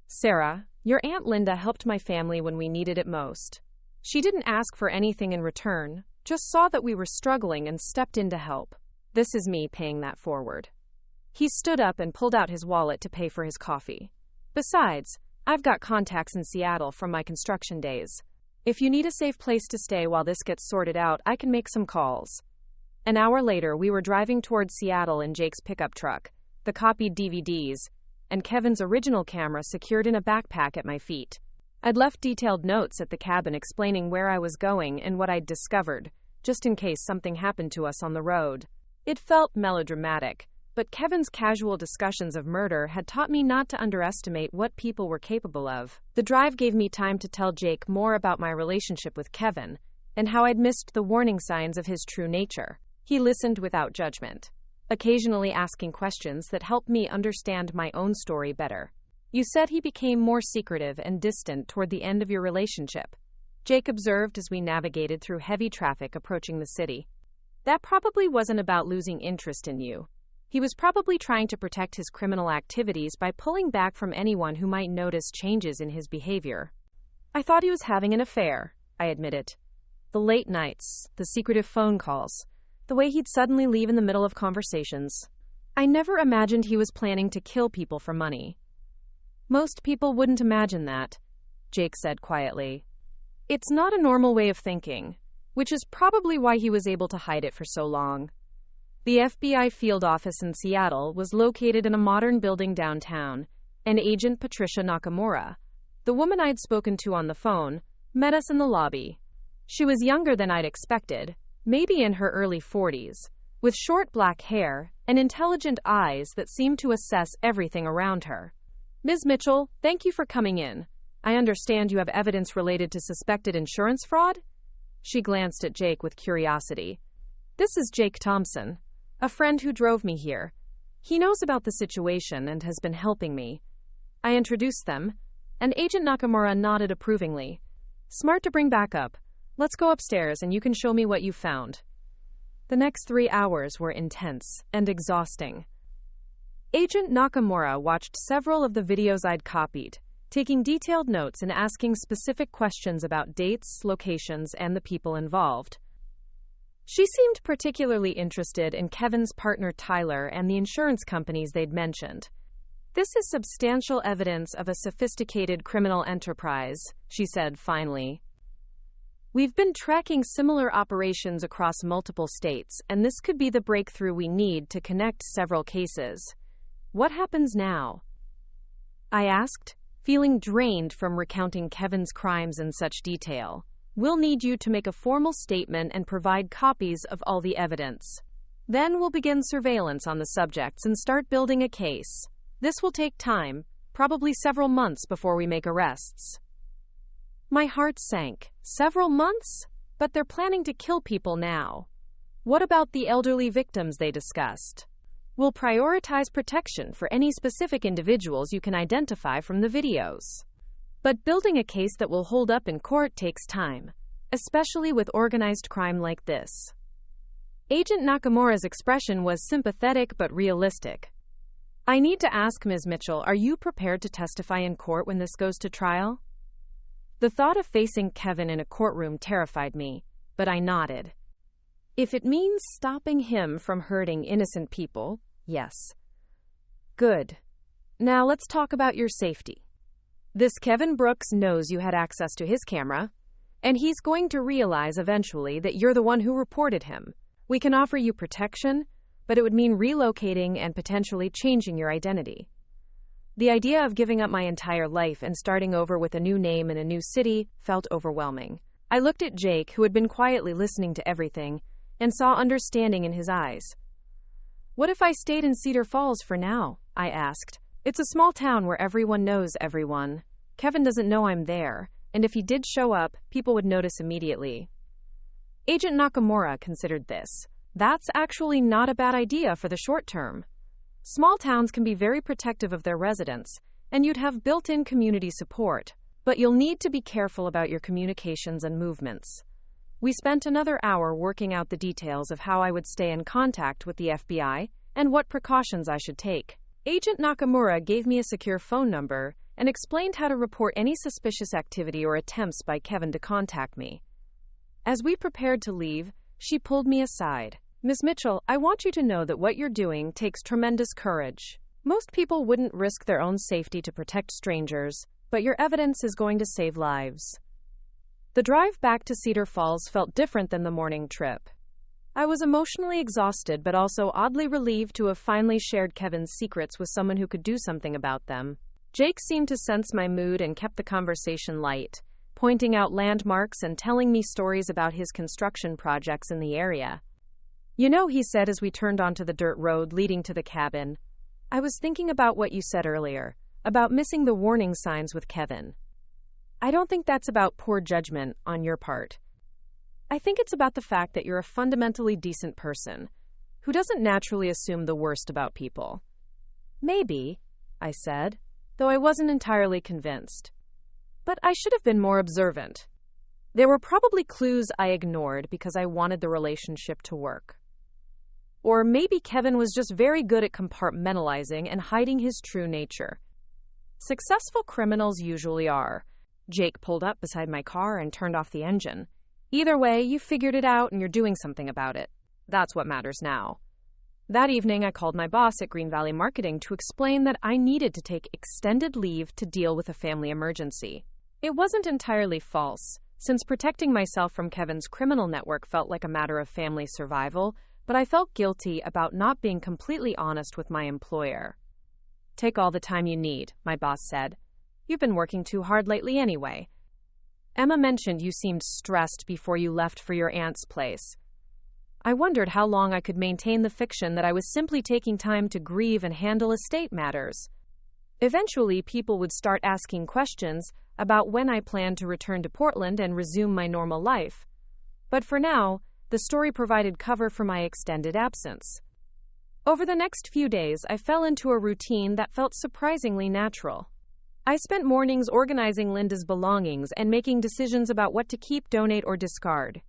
Sarah, your Aunt Linda helped my family when we needed it most. She didn't ask for anything in return, just saw that we were struggling and stepped in to help. This is me paying that forward. He stood up and pulled out his wallet to pay for his coffee. Besides, I've got contacts in Seattle from my construction days. If you need a safe place to stay while this gets sorted out, I can make some calls. An hour later, we were driving towards Seattle in Jake's pickup truck, the copied DVDs, and Kevin's original camera secured in a backpack at my feet. I'd left detailed notes at the cabin explaining where I was going and what I'd discovered, just in case something happened to us on the road. It felt melodramatic, but Kevin's casual discussions of murder had taught me not to underestimate what people were capable of. The drive gave me time to tell Jake more about my relationship with Kevin and how I'd missed the warning signs of his true nature. He listened without judgment, occasionally asking questions that helped me understand my own story better. You said he became more secretive and distant toward the end of your relationship, Jake observed as we navigated through heavy traffic approaching the city. That probably wasn't about losing interest in you. He was probably trying to protect his criminal activities by pulling back from anyone who might notice changes in his behavior. I thought he was having an affair, I admitted. The late nights, the secretive phone calls, the way he'd suddenly leave in the middle of conversations. I never imagined he was planning to kill people for money. Most people wouldn't imagine that, Jake said quietly. It's not a normal way of thinking, which is probably why he was able to hide it for so long. The FBI field office in Seattle was located in a modern building downtown, and Agent Patricia Nakamura, the woman I'd spoken to on the phone, met us in the lobby. She was younger than I'd expected, maybe in her early 40s, with short black hair and intelligent eyes that seemed to assess everything around her. Ms. Mitchell, thank you for coming in. I understand you have evidence related to suspected insurance fraud? She glanced at Jake with curiosity. This is Jake Thompson, a friend who drove me here. He knows about the situation and has been helping me. I introduced them, and Agent Nakamura nodded approvingly. Smart to bring back up. Let's go upstairs and you can show me what you found. The next 3 hours were intense and exhausting. Agent Nakamura watched several of the videos I'd copied, taking detailed notes and asking specific questions about dates, locations, and the people involved. She seemed particularly interested in Kevin's partner Tyler and the insurance companies they'd mentioned. This is substantial evidence of a sophisticated criminal enterprise, she said finally. We've been tracking similar operations across multiple states, and this could be the breakthrough we need to connect several cases. What happens now? I asked, feeling drained from recounting Kevin's crimes in such detail. We'll need you to make a formal statement and provide copies of all the evidence. Then we'll begin surveillance on the subjects and start building a case. This will take time, probably several months before we make arrests. My heart sank. Several months? But they're planning to kill people now. What about the elderly victims they discussed? We'll prioritize protection for any specific individuals you can identify from the videos. But building a case that will hold up in court takes time, especially with organized crime like this. Agent Nakamura's expression was sympathetic but realistic. I need to ask Ms. Mitchell, are you prepared to testify in court when this goes to trial? The thought of facing Kevin in a courtroom terrified me, but I nodded. If it means stopping him from hurting innocent people, yes. Good. Now let's talk about your safety. This Kevin Brooks knows you had access to his camera, and he's going to realize eventually that you're the one who reported him. We can offer you protection, but it would mean relocating and potentially changing your identity. The idea of giving up my entire life and starting over with a new name in a new city felt overwhelming. I looked at Jake, who had been quietly listening to everything, and saw understanding in his eyes. What if I stayed in Cedar Falls for now? I asked. It's a small town where everyone knows everyone. Kevin doesn't know I'm there, and if he did show up, people would notice immediately. Agent Nakamura considered this. That's actually not a bad idea for the short term. Small towns can be very protective of their residents, and you'd have built-in community support, but you'll need to be careful about your communications and movements. We spent another hour working out the details of how I would stay in contact with the FBI and what precautions I should take. Agent Nakamura gave me a secure phone number and explained how to report any suspicious activity or attempts by Kevin to contact me. As we prepared to leave, she pulled me aside. Ms. Mitchell, I want you to know that what you're doing takes tremendous courage. Most people wouldn't risk their own safety to protect strangers, but your evidence is going to save lives. The drive back to Cedar Falls felt different than the morning trip. I was emotionally exhausted but also oddly relieved to have finally shared Kevin's secrets with someone who could do something about them. Jake seemed to sense my mood and kept the conversation light, pointing out landmarks and telling me stories about his construction projects in the area. You know, he said as we turned onto the dirt road leading to the cabin, I was thinking about what you said earlier, about missing the warning signs with Kevin. I don't think that's about poor judgment on your part. I think it's about the fact that you're a fundamentally decent person who doesn't naturally assume the worst about people. Maybe, I said, though I wasn't entirely convinced. But I should have been more observant. There were probably clues I ignored because I wanted the relationship to work. Or maybe Kevin was just very good at compartmentalizing and hiding his true nature. Successful criminals usually are. Jake pulled up beside my car and turned off the engine. Either way, you figured it out and you're doing something about it. That's what matters now. That evening, I called my boss at Green Valley Marketing to explain that I needed to take extended leave to deal with a family emergency. It wasn't entirely false, since protecting myself from Kevin's criminal network felt like a matter of family survival, but I felt guilty about not being completely honest with my employer. Take all the time you need, my boss said. You've been working too hard lately anyway. Emma mentioned you seemed stressed before you left for your aunt's place. I wondered how long I could maintain the fiction that I was simply taking time to grieve and handle estate matters. Eventually, people would start asking questions about when I planned to return to Portland and resume my normal life. But for now, the story provided cover for my extended absence. Over the next few days, I fell into a routine that felt surprisingly natural. I spent mornings organizing Linda's belongings and making decisions about what to keep, donate, or discard.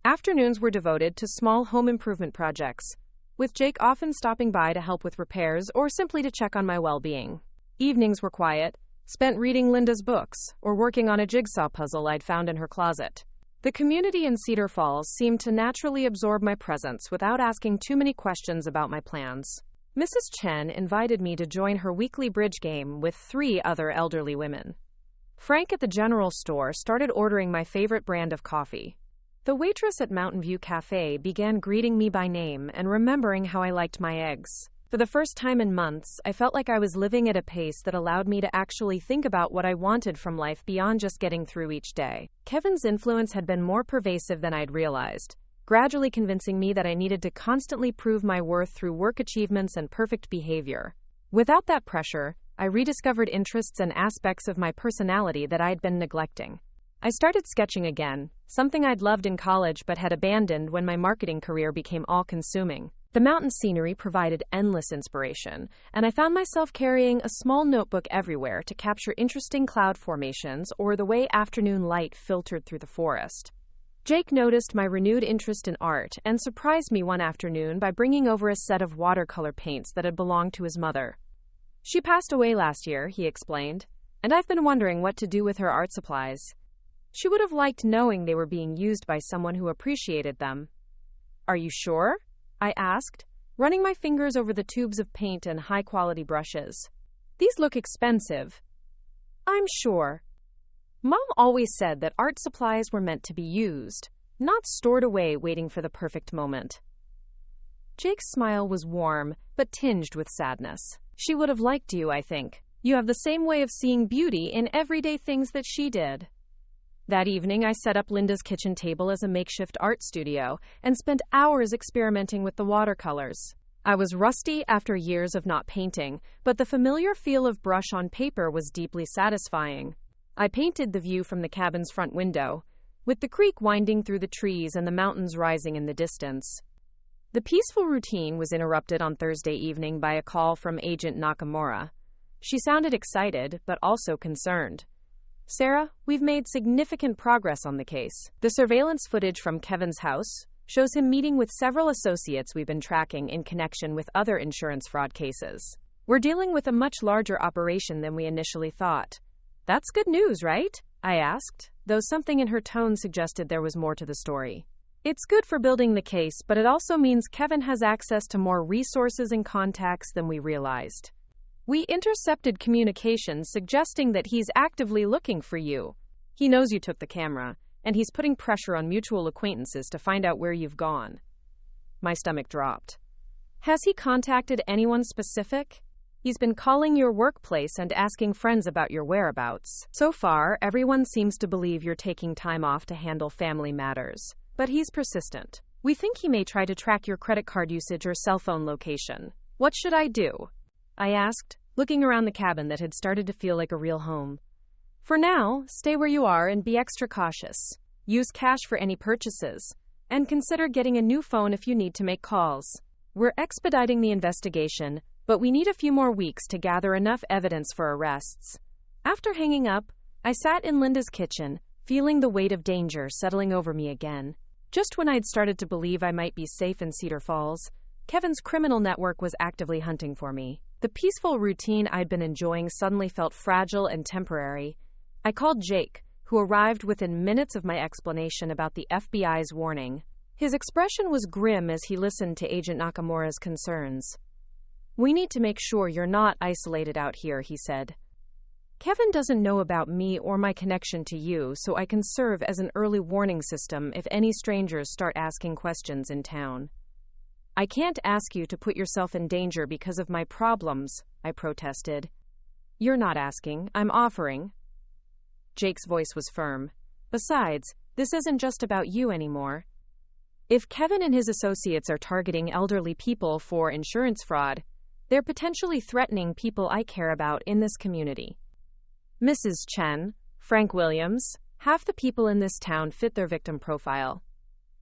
Afternoons were devoted to small home improvement projects, with Jake often stopping by to help with repairs or simply to check on my well-being. Evenings were quiet, spent reading Linda's books or working on a jigsaw puzzle I'd found in her closet. The community in Cedar Falls seemed to naturally absorb my presence without asking too many questions about my plans. Mrs. Chen invited me to join her weekly bridge game with 3 other elderly women. Frank at the general store started ordering my favorite brand of coffee. The waitress at Mountain View Cafe began greeting me by name and remembering how I liked my eggs. For the first time in months, I felt like I was living at a pace that allowed me to actually think about what I wanted from life beyond just getting through each day. Kevin's influence had been more pervasive than I'd realized, gradually convincing me that I needed to constantly prove my worth through work achievements and perfect behavior. Without that pressure, I rediscovered interests and aspects of my personality that I'd been neglecting. I started sketching again, something I'd loved in college but had abandoned when my marketing career became all-consuming. The mountain scenery provided endless inspiration, and I found myself carrying a small notebook everywhere to capture interesting cloud formations or the way afternoon light filtered through the forest. Jake noticed my renewed interest in art and surprised me one afternoon by bringing over a set of watercolor paints that had belonged to his mother. She passed away last year, he explained, and I've been wondering what to do with her art supplies. She would have liked knowing they were being used by someone who appreciated them. Are you sure? I asked, running my fingers over the tubes of paint and high-quality brushes. These look expensive. I'm sure. Mom always said that art supplies were meant to be used, not stored away waiting for the perfect moment. Jake's smile was warm, but tinged with sadness. She would have liked you, I think. You have the same way of seeing beauty in everyday things that she did. That evening, I set up Linda's kitchen table as a makeshift art studio and spent hours experimenting with the watercolors. I was rusty after years of not painting, but the familiar feel of brush on paper was deeply satisfying. I painted the view from the cabin's front window, with the creek winding through the trees and the mountains rising in the distance. The peaceful routine was interrupted on Thursday evening by a call from Agent Nakamura. She sounded excited, but also concerned. Sarah, we've made significant progress on the case. The surveillance footage from Kevin's house shows him meeting with several associates we've been tracking in connection with other insurance fraud cases. We're dealing with a much larger operation than we initially thought. That's good news, right? I asked, though something in her tone suggested there was more to the story. It's good for building the case, but it also means Kevin has access to more resources and contacts than we realized. We intercepted communications suggesting that he's actively looking for you. He knows you took the camera, and he's putting pressure on mutual acquaintances to find out where you've gone. My stomach dropped. Has he contacted anyone specific? He's been calling your workplace and asking friends about your whereabouts. So far, everyone seems to believe you're taking time off to handle family matters, but he's persistent. We think he may try to track your credit card usage or cell phone location. What should I do? I asked, looking around the cabin that had started to feel like a real home. For now, stay where you are and be extra cautious. Use cash for any purchases. And consider getting a new phone if you need to make calls. We're expediting the investigation, but we need a few more weeks to gather enough evidence for arrests. After hanging up, I sat in Linda's kitchen, feeling the weight of danger settling over me again. Just when I'd started to believe I might be safe in Cedar Falls, Kevin's criminal network was actively hunting for me. The peaceful routine I'd been enjoying suddenly felt fragile and temporary. I called Jake, who arrived within minutes of my explanation about the FBI's warning. His expression was grim as he listened to Agent Nakamura's concerns. "We need to make sure you're not isolated out here," he said. "Kevin doesn't know about me or my connection to you, so I can serve as an early warning system if any strangers start asking questions in town." "I can't ask you to put yourself in danger because of my problems," I protested. "You're not asking, I'm offering." Jake's voice was firm. "Besides, this isn't just about you anymore. If Kevin and his associates are targeting elderly people for insurance fraud, they're potentially threatening people I care about in this community. Mrs. Chen, Frank Williams, half the people in this town fit their victim profile."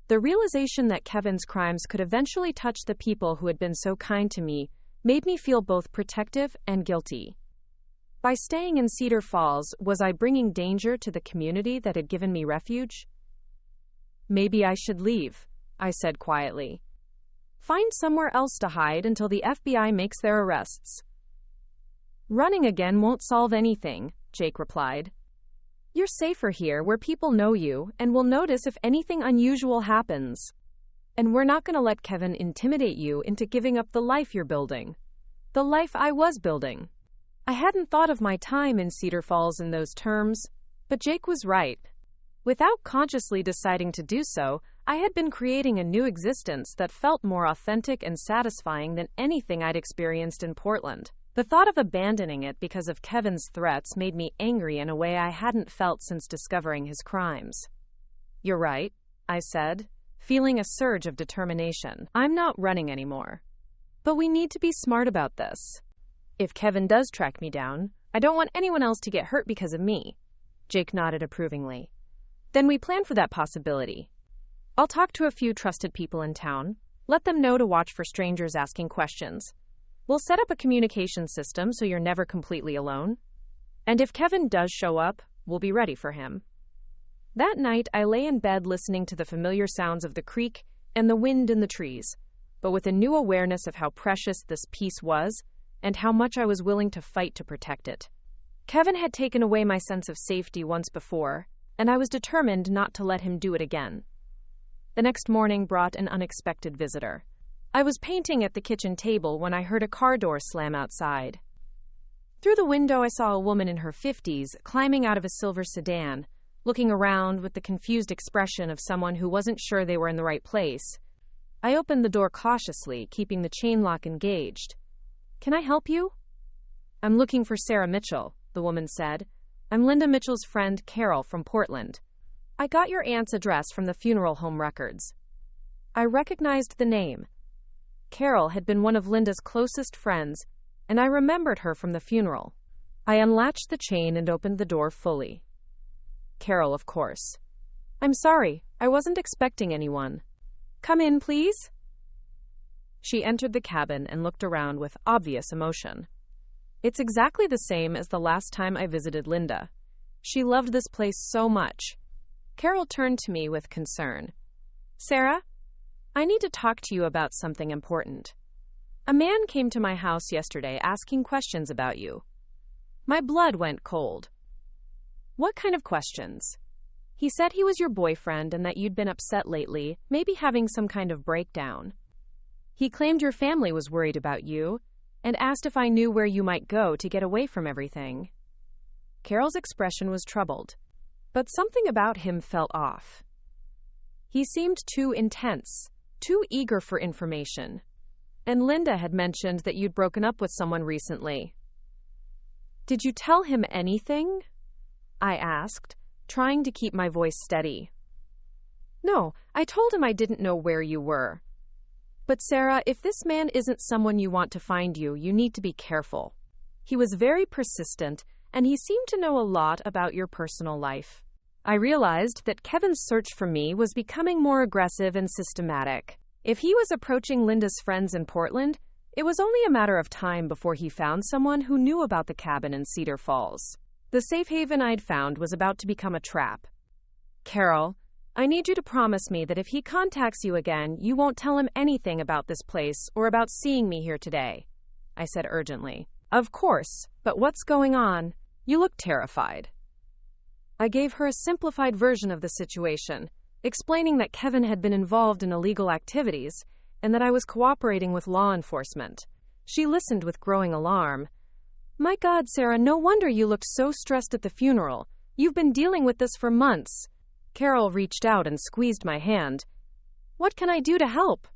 The realization that Kevin's crimes could eventually touch the people who had been so kind to me made me feel both protective and guilty. By staying in Cedar Falls, was I bringing danger to the community that had given me refuge? "Maybe I should leave," I said quietly. "Find somewhere else to hide until the FBI makes their arrests." "Running again won't solve anything," Jake replied. "You're safer here where people know you and will notice if anything unusual happens. And we're not going to let Kevin intimidate you into giving up the life you're building. The life I was building." I hadn't thought of my time in Cedar Falls in those terms, but Jake was right. Without consciously deciding to do so, I had been creating a new existence that felt more authentic and satisfying than anything I'd experienced in Portland. The thought of abandoning it because of Kevin's threats made me angry in a way I hadn't felt since discovering his crimes. "You're right," I said, feeling a surge of determination. "I'm not running anymore. But we need to be smart about this. If Kevin does track me down, I don't want anyone else to get hurt because of me." Jake nodded approvingly. "Then we plan for that possibility. I'll talk to a few trusted people in town, let them know to watch for strangers asking questions. We'll set up a communication system so you're never completely alone. And if Kevin does show up, we'll be ready for him." That night, I lay in bed listening to the familiar sounds of the creek and the wind in the trees, but with a new awareness of how precious this peace was and how much I was willing to fight to protect it. Kevin had taken away my sense of safety once before, and I was determined not to let him do it again. The next morning brought an unexpected visitor. I was painting at the kitchen table when I heard a car door slam outside. Through the window, I saw a woman in her 50s climbing out of a silver sedan, looking around with the confused expression of someone who wasn't sure they were in the right place. I opened the door cautiously, keeping the chain lock engaged. "Can I help you?" "I'm looking for Sarah Mitchell," the woman said. "I'm Linda Mitchell's friend, Carol, from Portland. I got your aunt's address from the funeral home records." I recognized the name. Carol had been one of Linda's closest friends, and I remembered her from the funeral. I unlatched the chain and opened the door fully. Carol, of course. "I'm sorry, I wasn't expecting anyone. Come in, please." She entered the cabin and looked around with obvious emotion. It's exactly the same as the last time I visited Linda. She loved this place so much. Carol turned to me with concern. "Sarah, I need to talk to you about something important. A man came to my house yesterday asking questions about you." My blood went cold. "What kind of questions?" "He said he was your boyfriend and that you'd been upset lately, maybe having some kind of breakdown. He claimed your family was worried about you and asked if I knew where you might go to get away from everything." Carol's expression was troubled, but something about him felt off. He seemed too intense, too eager for information. And Linda had mentioned that you'd broken up with someone recently. "Did you tell him anything?" I asked, trying to keep my voice steady. No, I told him I didn't know where you were. But Sarah, if this man isn't someone you want to find you, you need to be careful. He was very persistent, and he seemed to know a lot about your personal life. I realized that Kevin's search for me was becoming more aggressive and systematic. If he was approaching Linda's friends in Portland, it was only a matter of time before he found someone who knew about the cabin in Cedar Falls. The safe haven I'd found was about to become a trap. Carol, I need you to promise me that if he contacts you again, you won't tell him anything about this place or about seeing me here today, I said urgently. Of course, but what's going on? You look terrified. I gave her a simplified version of the situation, explaining that Kevin had been involved in illegal activities and that I was cooperating with law enforcement. She listened with growing alarm. My God, Sarah, no wonder you looked so stressed at the funeral. You've been dealing with this for months. Carol reached out and squeezed my hand. What can I do to help?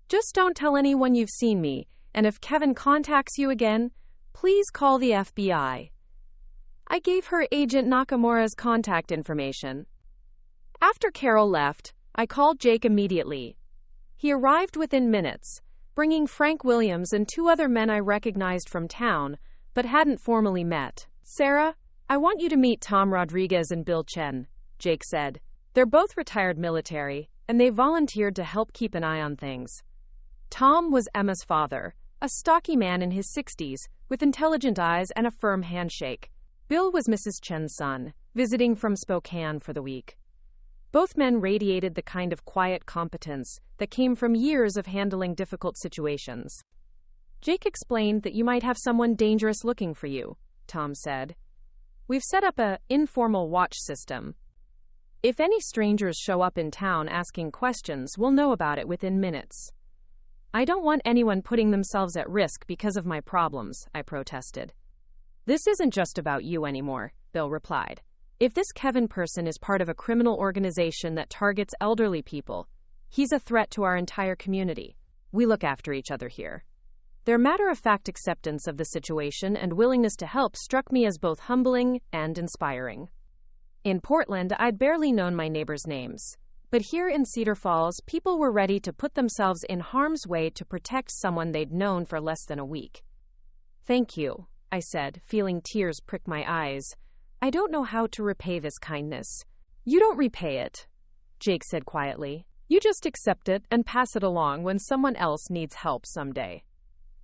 Just don't tell anyone you've seen me, and if Kevin contacts you again, please call the FBI. I gave her Agent Nakamura's contact information. After Carol left, I called Jake immediately. He arrived within minutes, bringing Frank Williams and 2 other men I recognized from town, but hadn't formally met. Sarah, I want you to meet Tom Rodriguez and Bill Chen, Jake said. They're both retired military, and they volunteered to help keep an eye on things. Tom was Emma's father, a stocky man in his 60s, with intelligent eyes and a firm handshake. Bill was Mrs. Chen's son, visiting from Spokane for the week. Both men radiated the kind of quiet competence that came from years of handling difficult situations. Jake explained that you might have someone dangerous looking for you, Tom said. We've set up an informal watch system. If any strangers show up in town asking questions, we'll know about it within minutes. I don't want anyone putting themselves at risk because of my problems, I protested. This isn't just about you anymore, Bill replied. If this Kevin person is part of a criminal organization that targets elderly people, he's a threat to our entire community. We look after each other here. Their matter-of-fact acceptance of the situation and willingness to help struck me as both humbling and inspiring. In Portland, I'd barely known my neighbors' names. But here in Cedar Falls, people were ready to put themselves in harm's way to protect someone they'd known for less than a week. Thank you, I said, feeling tears prick my eyes. I don't know how to repay this kindness. You don't repay it, Jake said quietly. You just accept it and pass it along when someone else needs help someday.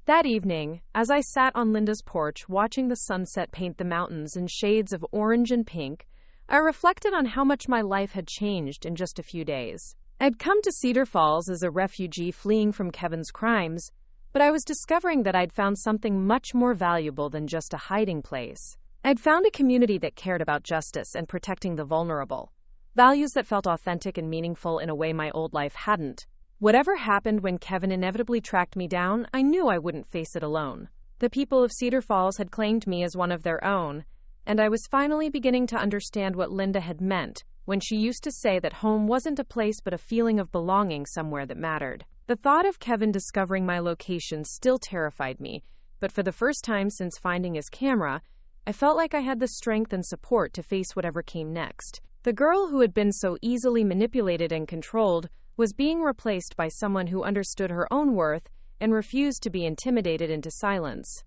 That evening, as I sat on Linda's porch watching the sunset paint the mountains in shades of orange and pink, I reflected on how much my life had changed in just a few days. I'd come to Cedar Falls as a refugee fleeing from Kevin's crimes, but I was discovering that I'd found something much more valuable than just a hiding place. I'd found a community that cared about justice and protecting the vulnerable, values that felt authentic and meaningful in a way my old life hadn't. Whatever happened when Kevin inevitably tracked me down, I knew I wouldn't face it alone. The people of Cedar Falls had claimed me as one of their own, and I was finally beginning to understand what Linda had meant when she used to say that home wasn't a place but a feeling of belonging somewhere that mattered. The thought of Kevin discovering my location still terrified me, but for the first time since finding his camera, I felt like I had the strength and support to face whatever came next. The girl who had been so easily manipulated and controlled was being replaced by someone who understood her own worth and refused to be intimidated into silence.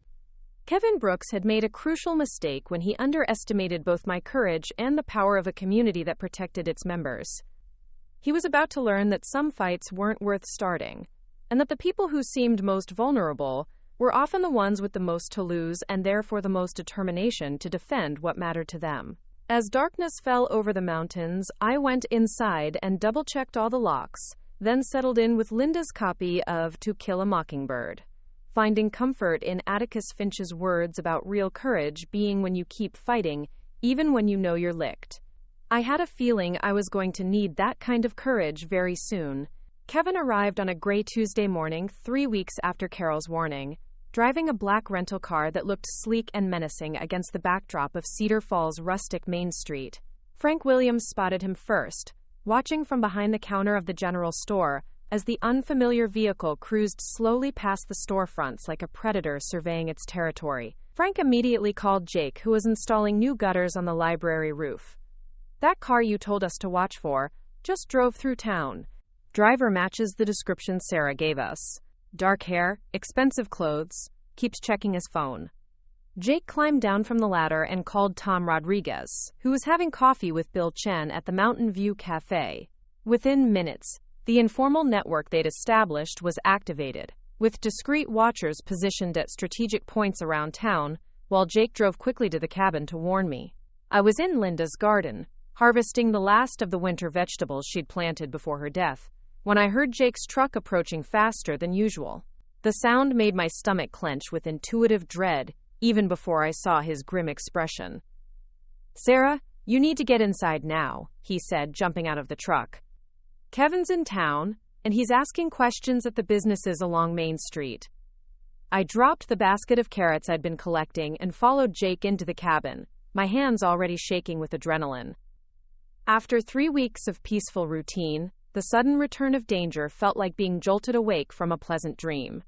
Kevin Brooks had made a crucial mistake when he underestimated both my courage and the power of a community that protected its members. He was about to learn that some fights weren't worth starting, and that the people who seemed most vulnerable were often the ones with the most to lose and therefore the most determination to defend what mattered to them. As darkness fell over the mountains, I went inside and double-checked all the locks, then settled in with Linda's copy of To Kill a Mockingbird, finding comfort in Atticus Finch's words about real courage being when you keep fighting, even when you know you're licked. I had a feeling I was going to need that kind of courage very soon. Kevin arrived on a gray Tuesday morning 3 weeks after Carol's warning, driving a black rental car that looked sleek and menacing against the backdrop of Cedar Falls' rustic Main Street. Frank Williams spotted him first, watching from behind the counter of the general store as the unfamiliar vehicle cruised slowly past the storefronts like a predator surveying its territory. Frank immediately called Jake, who was installing new gutters on the library roof. That car you told us to watch for, Just drove through town. Driver matches the description Sarah gave us. Dark hair, expensive clothes, keeps checking his phone. Jake climbed down from the ladder and called Tom Rodriguez, who was having coffee with Bill Chen at the Mountain View Cafe. Within minutes, the informal network they'd established was activated, with discreet watchers positioned at strategic points around town, while Jake drove quickly to the cabin to warn me. I was in Linda's garden, harvesting the last of the winter vegetables she'd planted before her death, when I heard Jake's truck approaching faster than usual. The sound made my stomach clench with intuitive dread, even before I saw his grim expression. "Sarah, you need to get inside now," he said, jumping out of the truck. "Kevin's in town, and he's asking questions at the businesses along Main Street." I dropped the basket of carrots I'd been collecting and followed Jake into the cabin, my hands already shaking with adrenaline. After 3 weeks of peaceful routine, the sudden return of danger felt like being jolted awake from a pleasant dream.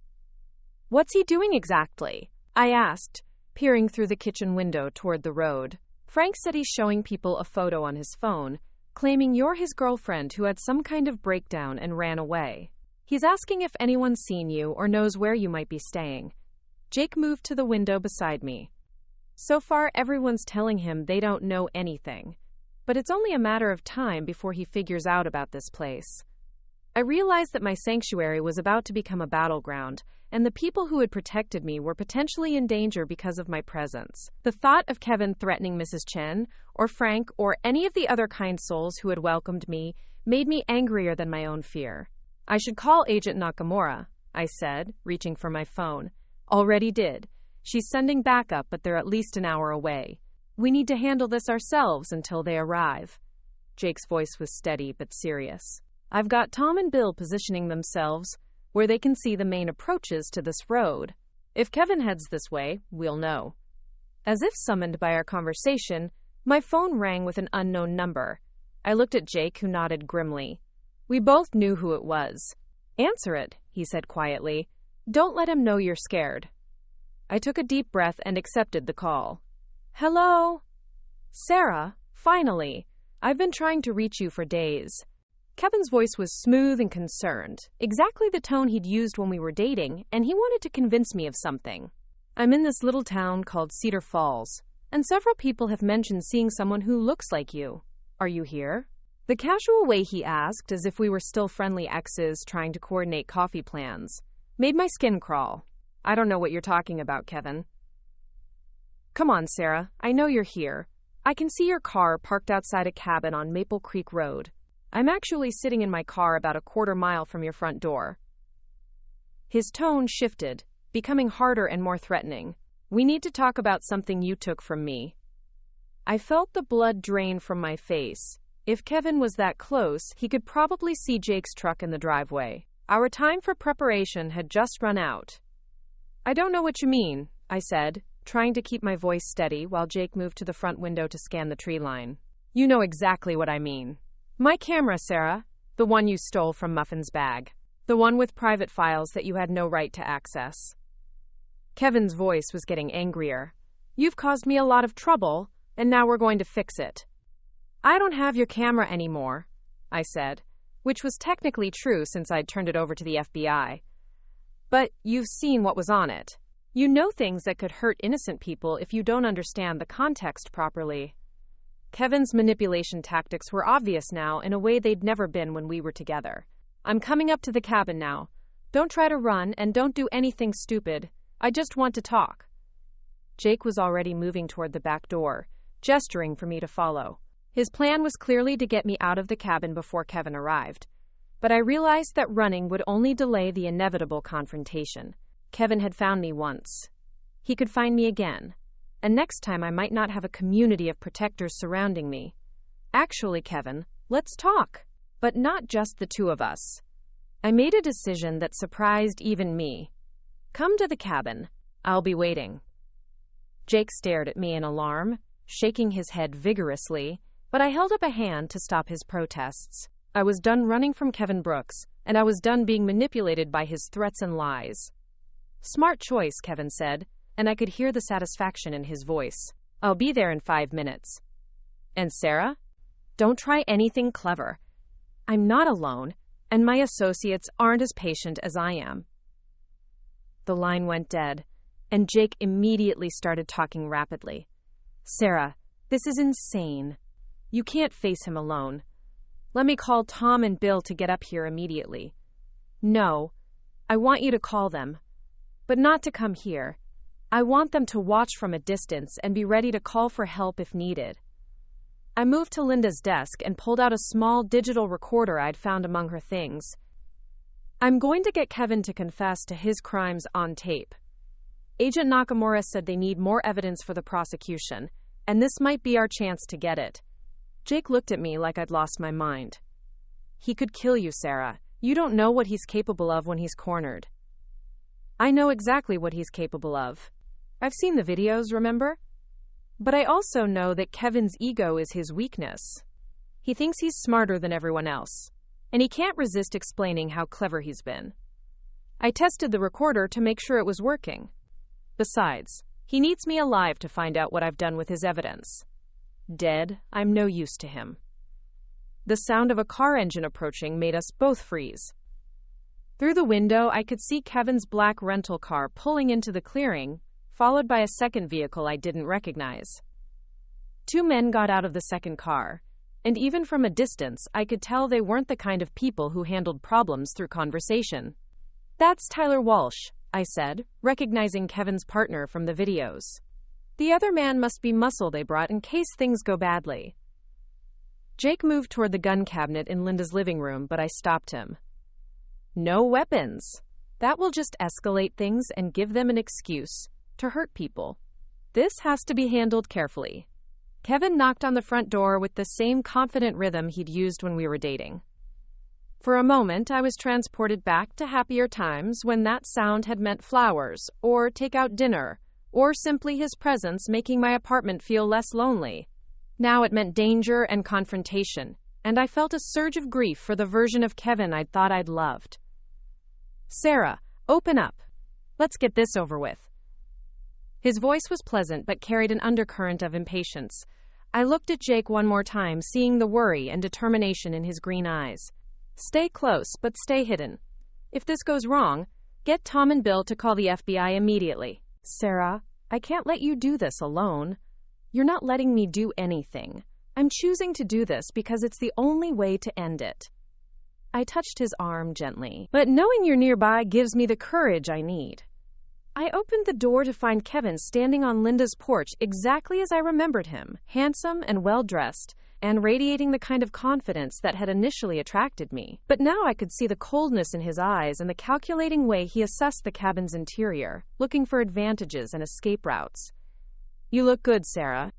"What's he doing exactly?" I asked, peering through the kitchen window toward the road. "Frank said he's showing people a photo on his phone, claiming you're his girlfriend who had some kind of breakdown and ran away. He's asking if anyone's seen you or knows where you might be staying." Jake moved to the window beside me. So far, everyone's telling him they don't know anything, but it's only a matter of time before he figures out about this place. I realized that my sanctuary was about to become a battleground, and the people who had protected me were potentially in danger because of my presence. The thought of Kevin threatening Mrs. Chen, or Frank, or any of the other kind souls who had welcomed me made me angrier than my own fear. "I should call Agent Nakamura," I said, reaching for my phone. "Already did. She's sending backup, but they're at least an hour away. We need to handle this ourselves until they arrive." Jake's voice was steady but serious. "I've got Tom and Bill positioning themselves where they can see the main approaches to this road. If Kevin heads this way, we'll know." As if summoned by our conversation, my phone rang with an unknown number. I looked at Jake, who nodded grimly. We both knew who it was. "Answer it," he said quietly. "Don't let him know you're scared." I took a deep breath and accepted the call. "Hello?" "Sarah, finally. I've been trying to reach you for days." Kevin's voice was smooth and concerned, exactly the tone he'd used when we were dating, and he wanted to convince me of something. "I'm in this little town called Cedar Falls, and several people have mentioned seeing someone who looks like you. Are you here?" The casual way he asked, as if we were still friendly exes trying to coordinate coffee plans, made my skin crawl. "I don't know what you're talking about, Kevin." "Come on, Sarah. I know you're here. I can see your car parked outside a cabin on Maple Creek Road. I'm actually sitting in my car about a quarter mile from your front door." His tone shifted, becoming harder and more threatening. "We need to talk about something you took from me." I felt the blood drain from my face. If Kevin was that close, he could probably see Jake's truck in the driveway. Our time for preparation had just run out. "I don't know what you mean," I said, trying to keep my voice steady while Jake moved to the front window to scan the tree line. "You know exactly what I mean. My camera, Sarah. The one you stole from Muffin's bag. The one with private files that you had no right to access." Kevin's voice was getting angrier. "You've caused me a lot of trouble, and now we're going to fix it." "I don't have your camera anymore," I said, which was technically true since I'd turned it over to the FBI. "But you've seen what was on it. You know things that could hurt innocent people if you don't understand the context properly." Kevin's manipulation tactics were obvious now in a way they'd never been when we were together. "I'm coming up to the cabin now. Don't try to run and don't do anything stupid. I just want to talk." Jake was already moving toward the back door, gesturing for me to follow. His plan was clearly to get me out of the cabin before Kevin arrived. But I realized that running would only delay the inevitable confrontation. Kevin had found me once. He could find me again. And next time I might not have a community of protectors surrounding me. "Actually, Kevin, let's talk." But not just the two of us. I made a decision that surprised even me. "Come to the cabin. I'll be waiting." Jake stared at me in alarm, shaking his head vigorously, but I held up a hand to stop his protests. I was done running from Kevin Brooks, and I was done being manipulated by his threats and lies. "Smart choice," Kevin said, and I could hear the satisfaction in his voice. "I'll be there in 5 minutes. And Sarah? Don't try anything clever. I'm not alone, and my associates aren't as patient as I am. The line went dead, and Jake immediately started talking rapidly. Sarah, this is insane. You can't face him alone. Let me call Tom and Bill to get up here immediately. No, I want you to call them, but not to come here. I want them to watch from a distance and be ready to call for help if needed. I moved to Linda's desk and pulled out a small digital recorder I'd found among her things. I'm going to get Kevin to confess to his crimes on tape. Agent Nakamura said they need more evidence for the prosecution, and this might be our chance to get it. Jake looked at me like I'd lost my mind. He could kill you, Sarah. You don't know what he's capable of when he's cornered. I know exactly what he's capable of. I've seen the videos, remember? But I also know that Kevin's ego is his weakness. He thinks he's smarter than everyone else, and he can't resist explaining how clever he's been. I tested the recorder to make sure it was working. Besides, he needs me alive to find out what I've done with his evidence. Dead, I'm no use to him. The sound of a car engine approaching made us both freeze. Through the window, I could see Kevin's black rental car pulling into the clearing, followed by a second vehicle I didn't recognize. Two men got out of the second car, and even from a distance, I could tell they weren't the kind of people who handled problems through conversation. That's Tyler Walsh, I said, recognizing Kevin's partner from the videos. The other man must be muscle they brought in case things go badly. Jake moved toward the gun cabinet in Linda's living room, but I stopped him. No weapons. That will just escalate things and give them an excuse to hurt people. This has to be handled carefully. Kevin knocked on the front door with the same confident rhythm he'd used when we were dating. For a moment, I was transported back to happier times when that sound had meant flowers, or take-out dinner, or simply his presence making my apartment feel less lonely. Now it meant danger and confrontation, and I felt a surge of grief for the version of Kevin I'd thought I'd loved. Sarah, open up. Let's get this over with. His voice was pleasant but carried an undercurrent of impatience. I looked at Jake one more time, seeing the worry and determination in his green eyes. Stay close, but stay hidden. If this goes wrong, get Tom and Bill to call the FBI immediately. Sarah, I can't let you do this alone. You're not letting me do anything. I'm choosing to do this because it's the only way to end it. I touched his arm gently, but knowing you're nearby gives me the courage I need. I opened the door to find Kevin standing on Linda's porch exactly as I remembered him, handsome and well-dressed, and radiating the kind of confidence that had initially attracted me. But now I could see the coldness in his eyes and the calculating way he assessed the cabin's interior, looking for advantages and escape routes. You look good, Sarah.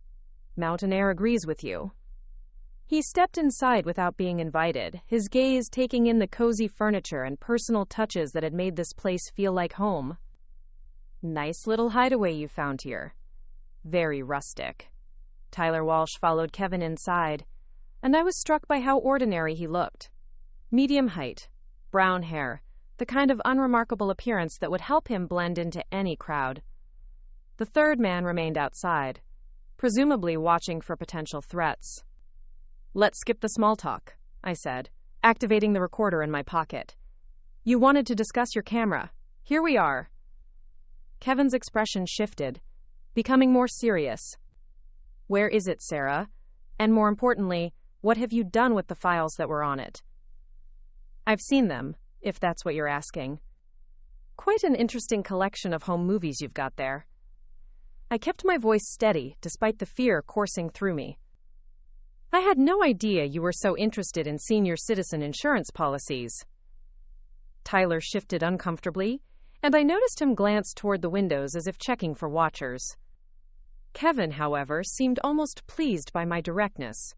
Mountain air agrees with you. He stepped inside without being invited, his gaze taking in the cozy furniture and personal touches that had made this place feel like home. Nice little hideaway you found here. Very rustic. Tyler Walsh followed Kevin inside, and I was struck by how ordinary he looked. Medium height, brown hair, the kind of unremarkable appearance that would help him blend into any crowd. The third man remained outside, presumably watching for potential threats. Let's skip the small talk, I said, activating the recorder in my pocket. You wanted to discuss your camera. Here we are. Kevin's expression shifted, becoming more serious. Where is it, Sarah? And more importantly, what have you done with the files that were on it? I've seen them, if that's what you're asking. Quite an interesting collection of home movies you've got there. I kept my voice steady, despite the fear coursing through me. I had no idea you were so interested in senior citizen insurance policies. Tyler shifted uncomfortably, and I noticed him glance toward the windows as if checking for watchers. Kevin, however, seemed almost pleased by my directness.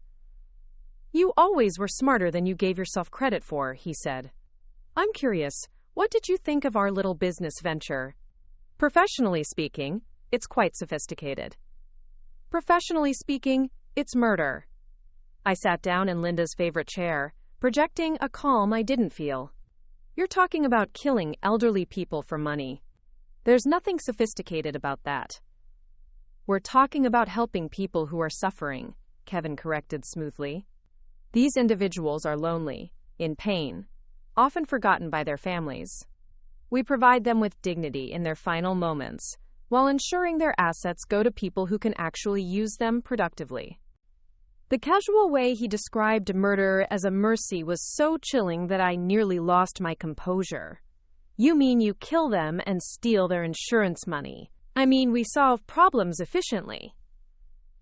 You always were smarter than you gave yourself credit for, he said. I'm curious, what did you think of our little business venture? Professionally speaking, it's quite sophisticated. Professionally speaking, it's murder. I sat down in Linda's favorite chair, projecting a calm I didn't feel. You're talking about killing elderly people for money. There's nothing sophisticated about that. We're talking about helping people who are suffering, Kevin corrected smoothly. These individuals are lonely, in pain, often forgotten by their families. We provide them with dignity in their final moments, while ensuring their assets go to people who can actually use them productively. The casual way he described murder as a mercy was so chilling that I nearly lost my composure. You mean you kill them and steal their insurance money? I mean, we solve problems efficiently.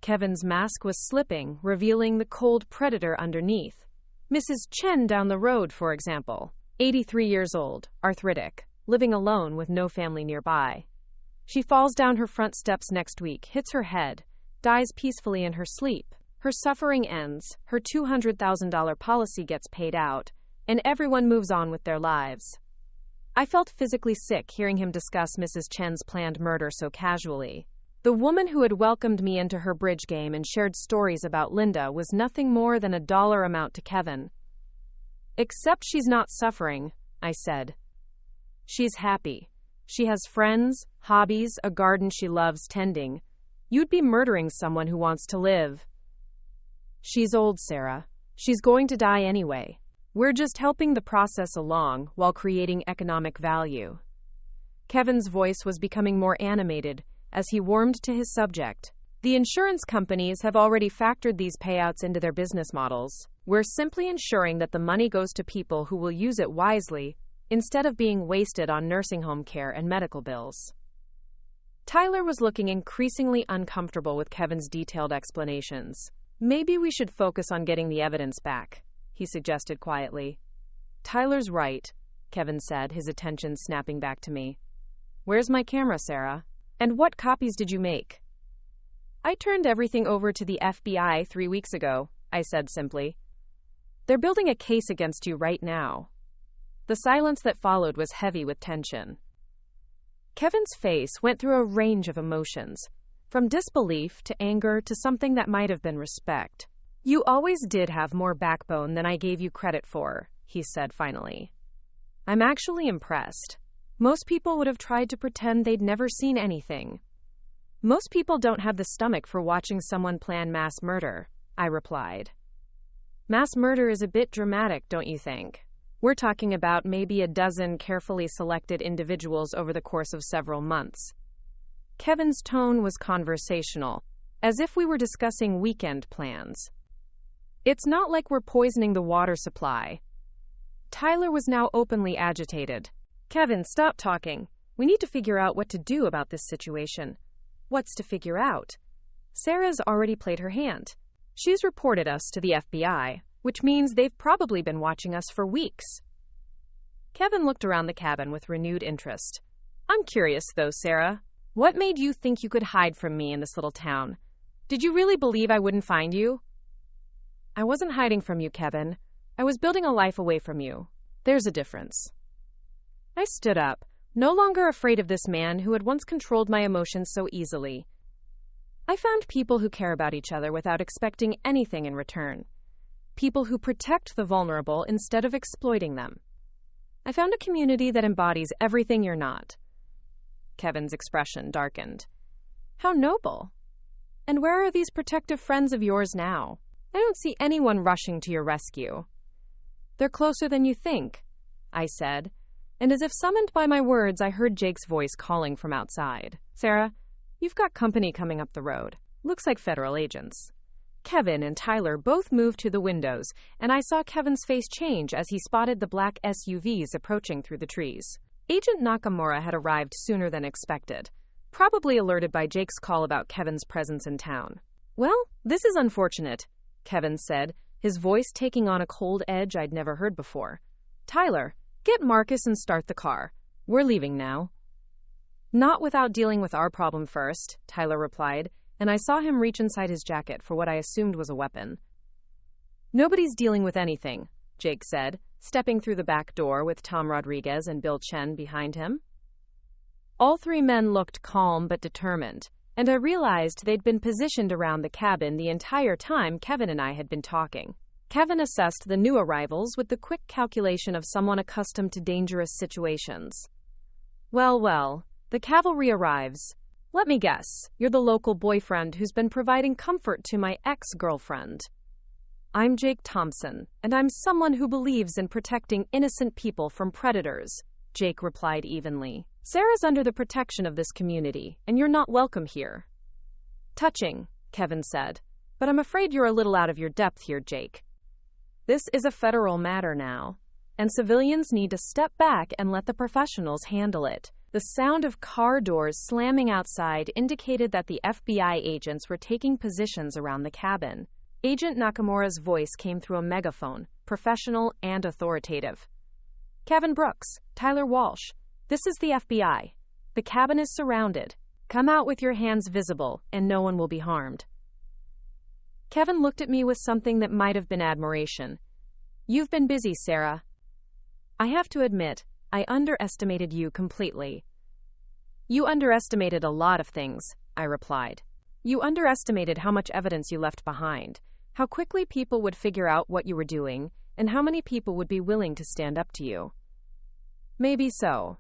Kevin's mask was slipping, revealing the cold predator underneath. Mrs. Chen down the road, for example, 83 years old, arthritic, living alone with no family nearby. She falls down her front steps next week, hits her head, dies peacefully in her sleep. Her suffering ends, her $200,000 policy gets paid out, and everyone moves on with their lives. I felt physically sick hearing him discuss Mrs. Chen's planned murder so casually. The woman who had welcomed me into her bridge game and shared stories about Linda was nothing more than a dollar amount to Kevin. Except she's not suffering, I said. She's happy. She has friends, hobbies, a garden she loves tending. You'd be murdering someone who wants to live. She's old, Sarah. She's going to die anyway. We're just helping the process along while creating economic value. Kevin's voice was becoming more animated as he warmed to his subject. The insurance companies have already factored these payouts into their business models. We're simply ensuring that the money goes to people who will use it wisely instead of being wasted on nursing home care and medical bills. Tyler was looking increasingly uncomfortable with Kevin's detailed explanations. Maybe we should focus on getting the evidence back, he suggested quietly. Tyler's right, Kevin said, his attention snapping back to me. Where's my camera, Sarah? And what copies did you make? I turned everything over to the FBI 3 weeks ago, I said simply. They're building a case against you right now. The silence that followed was heavy with tension. Kevin's face went through a range of emotions, from disbelief to anger to something that might have been respect. You always did have more backbone than I gave you credit for, he said finally. I'm actually impressed. Most people would have tried to pretend they'd never seen anything. Most people don't have the stomach for watching someone plan mass murder, I replied. Mass murder is a bit dramatic, don't you think? We're talking about maybe a dozen carefully selected individuals over the course of several months. Kevin's tone was conversational, as if we were discussing weekend plans. It's not like we're poisoning the water supply. Tyler was now openly agitated. Kevin, stop talking. We need to figure out what to do about this situation. What's to figure out? Sarah's already played her hand. She's reported us to the FBI, which means they've probably been watching us for weeks. Kevin looked around the cabin with renewed interest. I'm curious, though, Sarah. What made you think you could hide from me in this little town? Did you really believe I wouldn't find you? I wasn't hiding from you, Kevin. I was building a life away from you. There's a difference. I stood up, no longer afraid of this man who had once controlled my emotions so easily. I found people who care about each other without expecting anything in return. People who protect the vulnerable instead of exploiting them. I found a community that embodies everything you're not. Kevin's expression darkened. How noble. And where are these protective friends of yours now? I don't see anyone rushing to your rescue. They're closer than you think, I said, and as if summoned by my words, I heard Jake's voice calling from outside. Sarah, you've got company coming up the road. Looks like federal agents. Kevin and Tyler both moved to the windows, and I saw Kevin's face change as he spotted the black SUVs approaching through the trees. Agent Nakamura had arrived sooner than expected, probably alerted by Jake's call about Kevin's presence in town. Well, this is unfortunate, Kevin said, his voice taking on a cold edge I'd never heard before. Tyler, get Marcus and start the car. We're leaving now. Not without dealing with our problem first, Tyler replied, and I saw him reach inside his jacket for what I assumed was a weapon. Nobody's dealing with anything, Jake said, stepping through the back door with Tom Rodriguez and Bill Chen behind him. All three men looked calm but determined, and I realized they'd been positioned around the cabin the entire time Kevin and I had been talking. Kevin assessed the new arrivals with the quick calculation of someone accustomed to dangerous situations. Well, the cavalry arrives. Let me guess, you're the local boyfriend who's been providing comfort to my ex-girlfriend. I'm Jake Thompson, and I'm someone who believes in protecting innocent people from predators, Jake replied evenly. Sarah's under the protection of this community, and you're not welcome here. Touching, Kevin said. But I'm afraid you're a little out of your depth here, Jake. This is a federal matter now, and civilians need to step back and let the professionals handle it. The sound of car doors slamming outside indicated that the FBI agents were taking positions around the cabin. Agent Nakamura's voice came through a megaphone, professional and authoritative. Kevin Brooks, Tyler Walsh, this is the FBI. The cabin is surrounded. Come out with your hands visible, and no one will be harmed. Kevin looked at me with something that might have been admiration. You've been busy, Sarah. I have to admit, I underestimated you completely. You underestimated a lot of things, I replied. You underestimated how much evidence you left behind, how quickly people would figure out what you were doing, and how many people would be willing to stand up to you. Maybe so.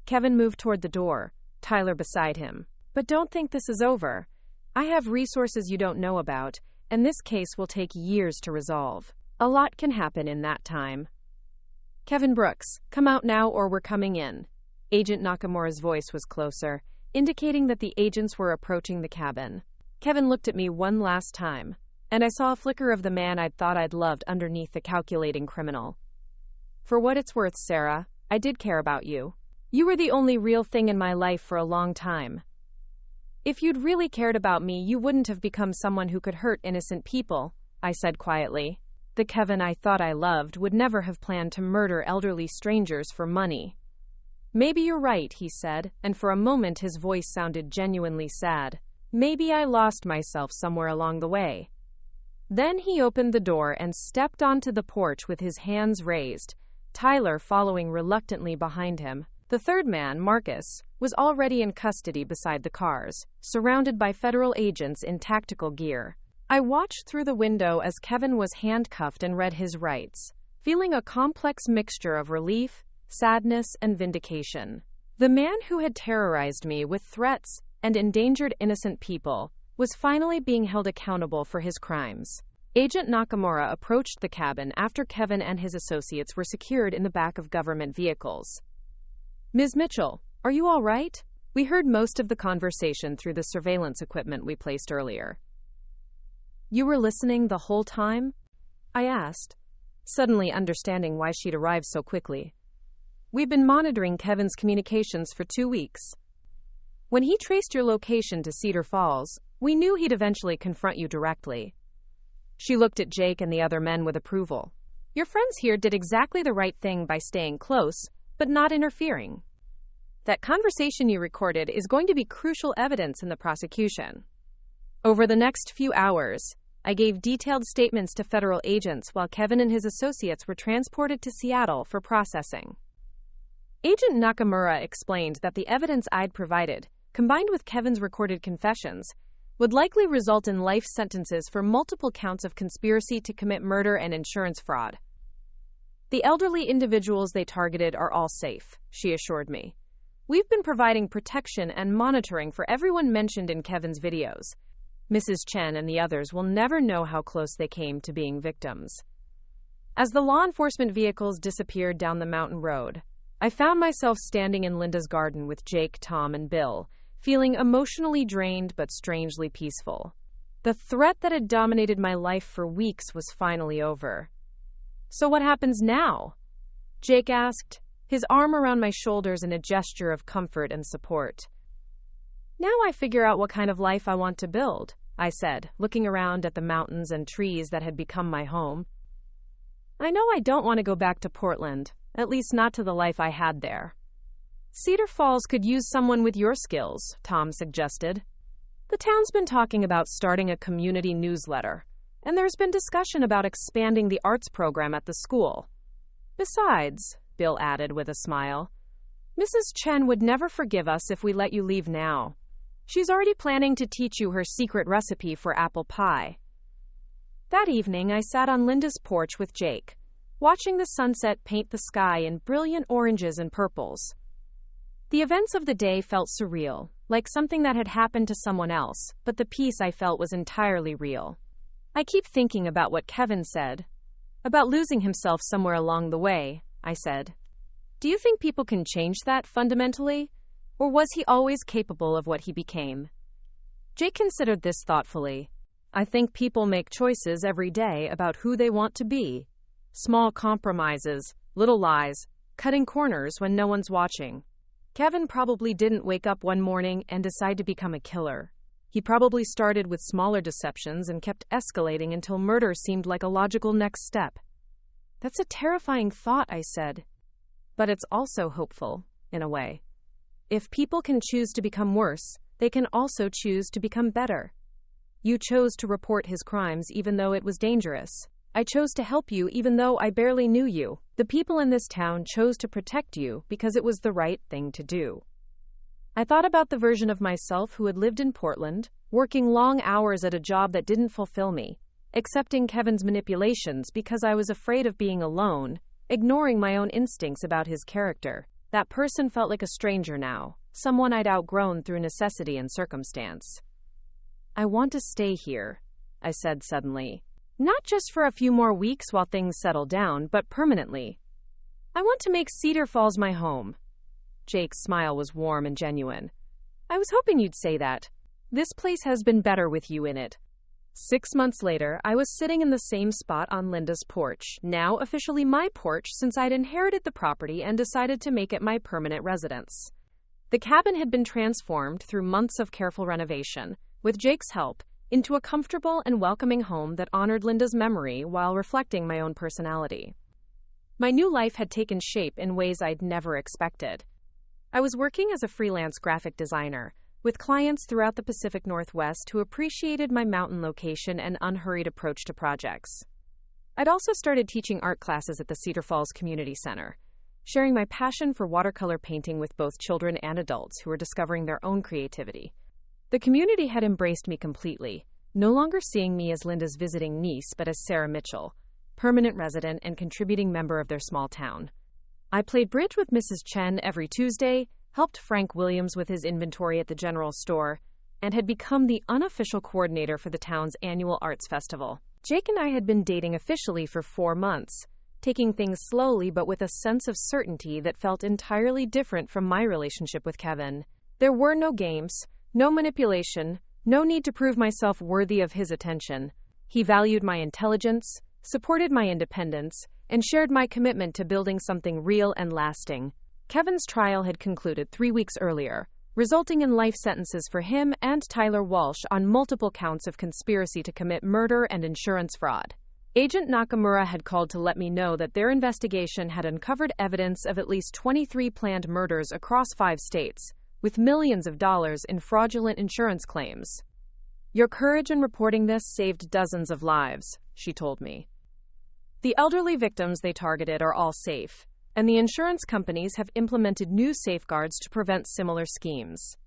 Kevin moved toward the door, Tyler beside him. But don't think this is over. I have resources you don't know about, and this case will take years to resolve. A lot can happen in that time. Kevin Brooks, come out now or we're coming in. Agent Nakamura's voice was closer, indicating that the agents were approaching the cabin. Kevin looked at me one last time, and I saw a flicker of the man I'd thought I'd loved underneath the calculating criminal. For what it's worth, Sarah, I did care about you. You were the only real thing in my life for a long time. If you'd really cared about me, you wouldn't have become someone who could hurt innocent people, I said quietly. The Kevin I thought I loved would never have planned to murder elderly strangers for money. Maybe you're right, he said, and for a moment his voice sounded genuinely sad. Maybe I lost myself somewhere along the way. Then he opened the door and stepped onto the porch with his hands raised, Tyler following reluctantly behind him. The third man, Marcus, was already in custody beside the cars, surrounded by federal agents in tactical gear. I watched through the window as Kevin was handcuffed and read his rights, feeling a complex mixture of relief, sadness, and vindication. The man who had terrorized me with threats and endangered innocent people was finally being held accountable for his crimes. Agent Nakamura approached the cabin after Kevin and his associates were secured in the back of government vehicles. Ms. Mitchell, are you all right? We heard most of the conversation through the surveillance equipment we placed earlier. You were listening the whole time? I asked, suddenly understanding why she'd arrived so quickly. We've been monitoring Kevin's communications for 2 weeks. When he traced your location to Cedar Falls, we knew he'd eventually confront you directly. She looked at Jake and the other men with approval. Your friends here did exactly the right thing by staying close, but not interfering. That conversation you recorded is going to be crucial evidence in the prosecution. Over the next few hours, I gave detailed statements to federal agents while Kevin and his associates were transported to Seattle for processing. Agent Nakamura explained that the evidence I'd provided, combined with Kevin's recorded confessions, would likely result in life sentences for multiple counts of conspiracy to commit murder and insurance fraud. The elderly individuals they targeted are all safe, she assured me. We've been providing protection and monitoring for everyone mentioned in Kevin's videos. Mrs. Chen and the others will never know how close they came to being victims. As the law enforcement vehicles disappeared down the mountain road, I found myself standing in Linda's garden with Jake, Tom, and Bill, feeling emotionally drained but strangely peaceful. The threat that had dominated my life for weeks was finally over. So what happens now? Jake asked, his arm around my shoulders in a gesture of comfort and support. Now I figure out what kind of life I want to build, I said, looking around at the mountains and trees that had become my home. I know I don't want to go back to Portland, at least not to the life I had there. Cedar Falls could use someone with your skills, Tom suggested. The town's been talking about starting a community newsletter, and there's been discussion about expanding the arts program at the school. Besides, Bill added with a smile, Mrs. Chen would never forgive us if we let you leave now. She's already planning to teach you her secret recipe for apple pie. That evening, I sat on Linda's porch with Jake, watching the sunset paint the sky in brilliant oranges and purples. The events of the day felt surreal, like something that had happened to someone else, but the peace I felt was entirely real. I keep thinking about what Kevin said. About losing himself somewhere along the way, I said. Do you think people can change that fundamentally? Or was he always capable of what he became? Jake considered this thoughtfully. I think people make choices every day about who they want to be. Small compromises, little lies, cutting corners when no one's watching. Kevin probably didn't wake up one morning and decide to become a killer. He probably started with smaller deceptions and kept escalating until murder seemed like a logical next step. That's a terrifying thought, I said. But it's also hopeful, in a way. If people can choose to become worse, they can also choose to become better. You chose to report his crimes even though it was dangerous. I chose to help you even though I barely knew you. The people in this town chose to protect you because it was the right thing to do. I thought about the version of myself who had lived in Portland, working long hours at a job that didn't fulfill me, accepting Kevin's manipulations because I was afraid of being alone, ignoring my own instincts about his character. That person felt like a stranger now, someone I'd outgrown through necessity and circumstance. I want to stay here, I said suddenly. Not just for a few more weeks while things settle down, but permanently. I want to make Cedar Falls my home. Jake's smile was warm and genuine. I was hoping you'd say that. This place has been better with you in it. 6 months later, I was sitting in the same spot on Linda's porch, now officially my porch since I'd inherited the property and decided to make it my permanent residence. The cabin had been transformed through months of careful renovation, with Jake's help, into a comfortable and welcoming home that honored Linda's memory while reflecting my own personality. My new life had taken shape in ways I'd never expected. I was working as a freelance graphic designer, with clients throughout the Pacific Northwest who appreciated my mountain location and unhurried approach to projects. I'd also started teaching art classes at the Cedar Falls Community Center, sharing my passion for watercolor painting with both children and adults who were discovering their own creativity. The community had embraced me completely, no longer seeing me as Linda's visiting niece but as Sarah Mitchell, permanent resident and contributing member of their small town. I played bridge with Mrs. Chen every Tuesday, helped Frank Williams with his inventory at the general store, and had become the unofficial coordinator for the town's annual arts festival. Jake and I had been dating officially for 4 months, taking things slowly but with a sense of certainty that felt entirely different from my relationship with Kevin. There were no games, no manipulation, no need to prove myself worthy of his attention. He valued my intelligence, supported my independence, and shared my commitment to building something real and lasting. Kevin's trial had concluded 3 weeks earlier, resulting in life sentences for him and Tyler Walsh on multiple counts of conspiracy to commit murder and insurance fraud. Agent Nakamura had called to let me know that their investigation had uncovered evidence of at least 23 planned murders across 5 states, with millions of dollars in fraudulent insurance claims. Your courage in reporting this saved dozens of lives, she told me. The elderly victims they targeted are all safe, and the insurance companies have implemented new safeguards to prevent similar schemes.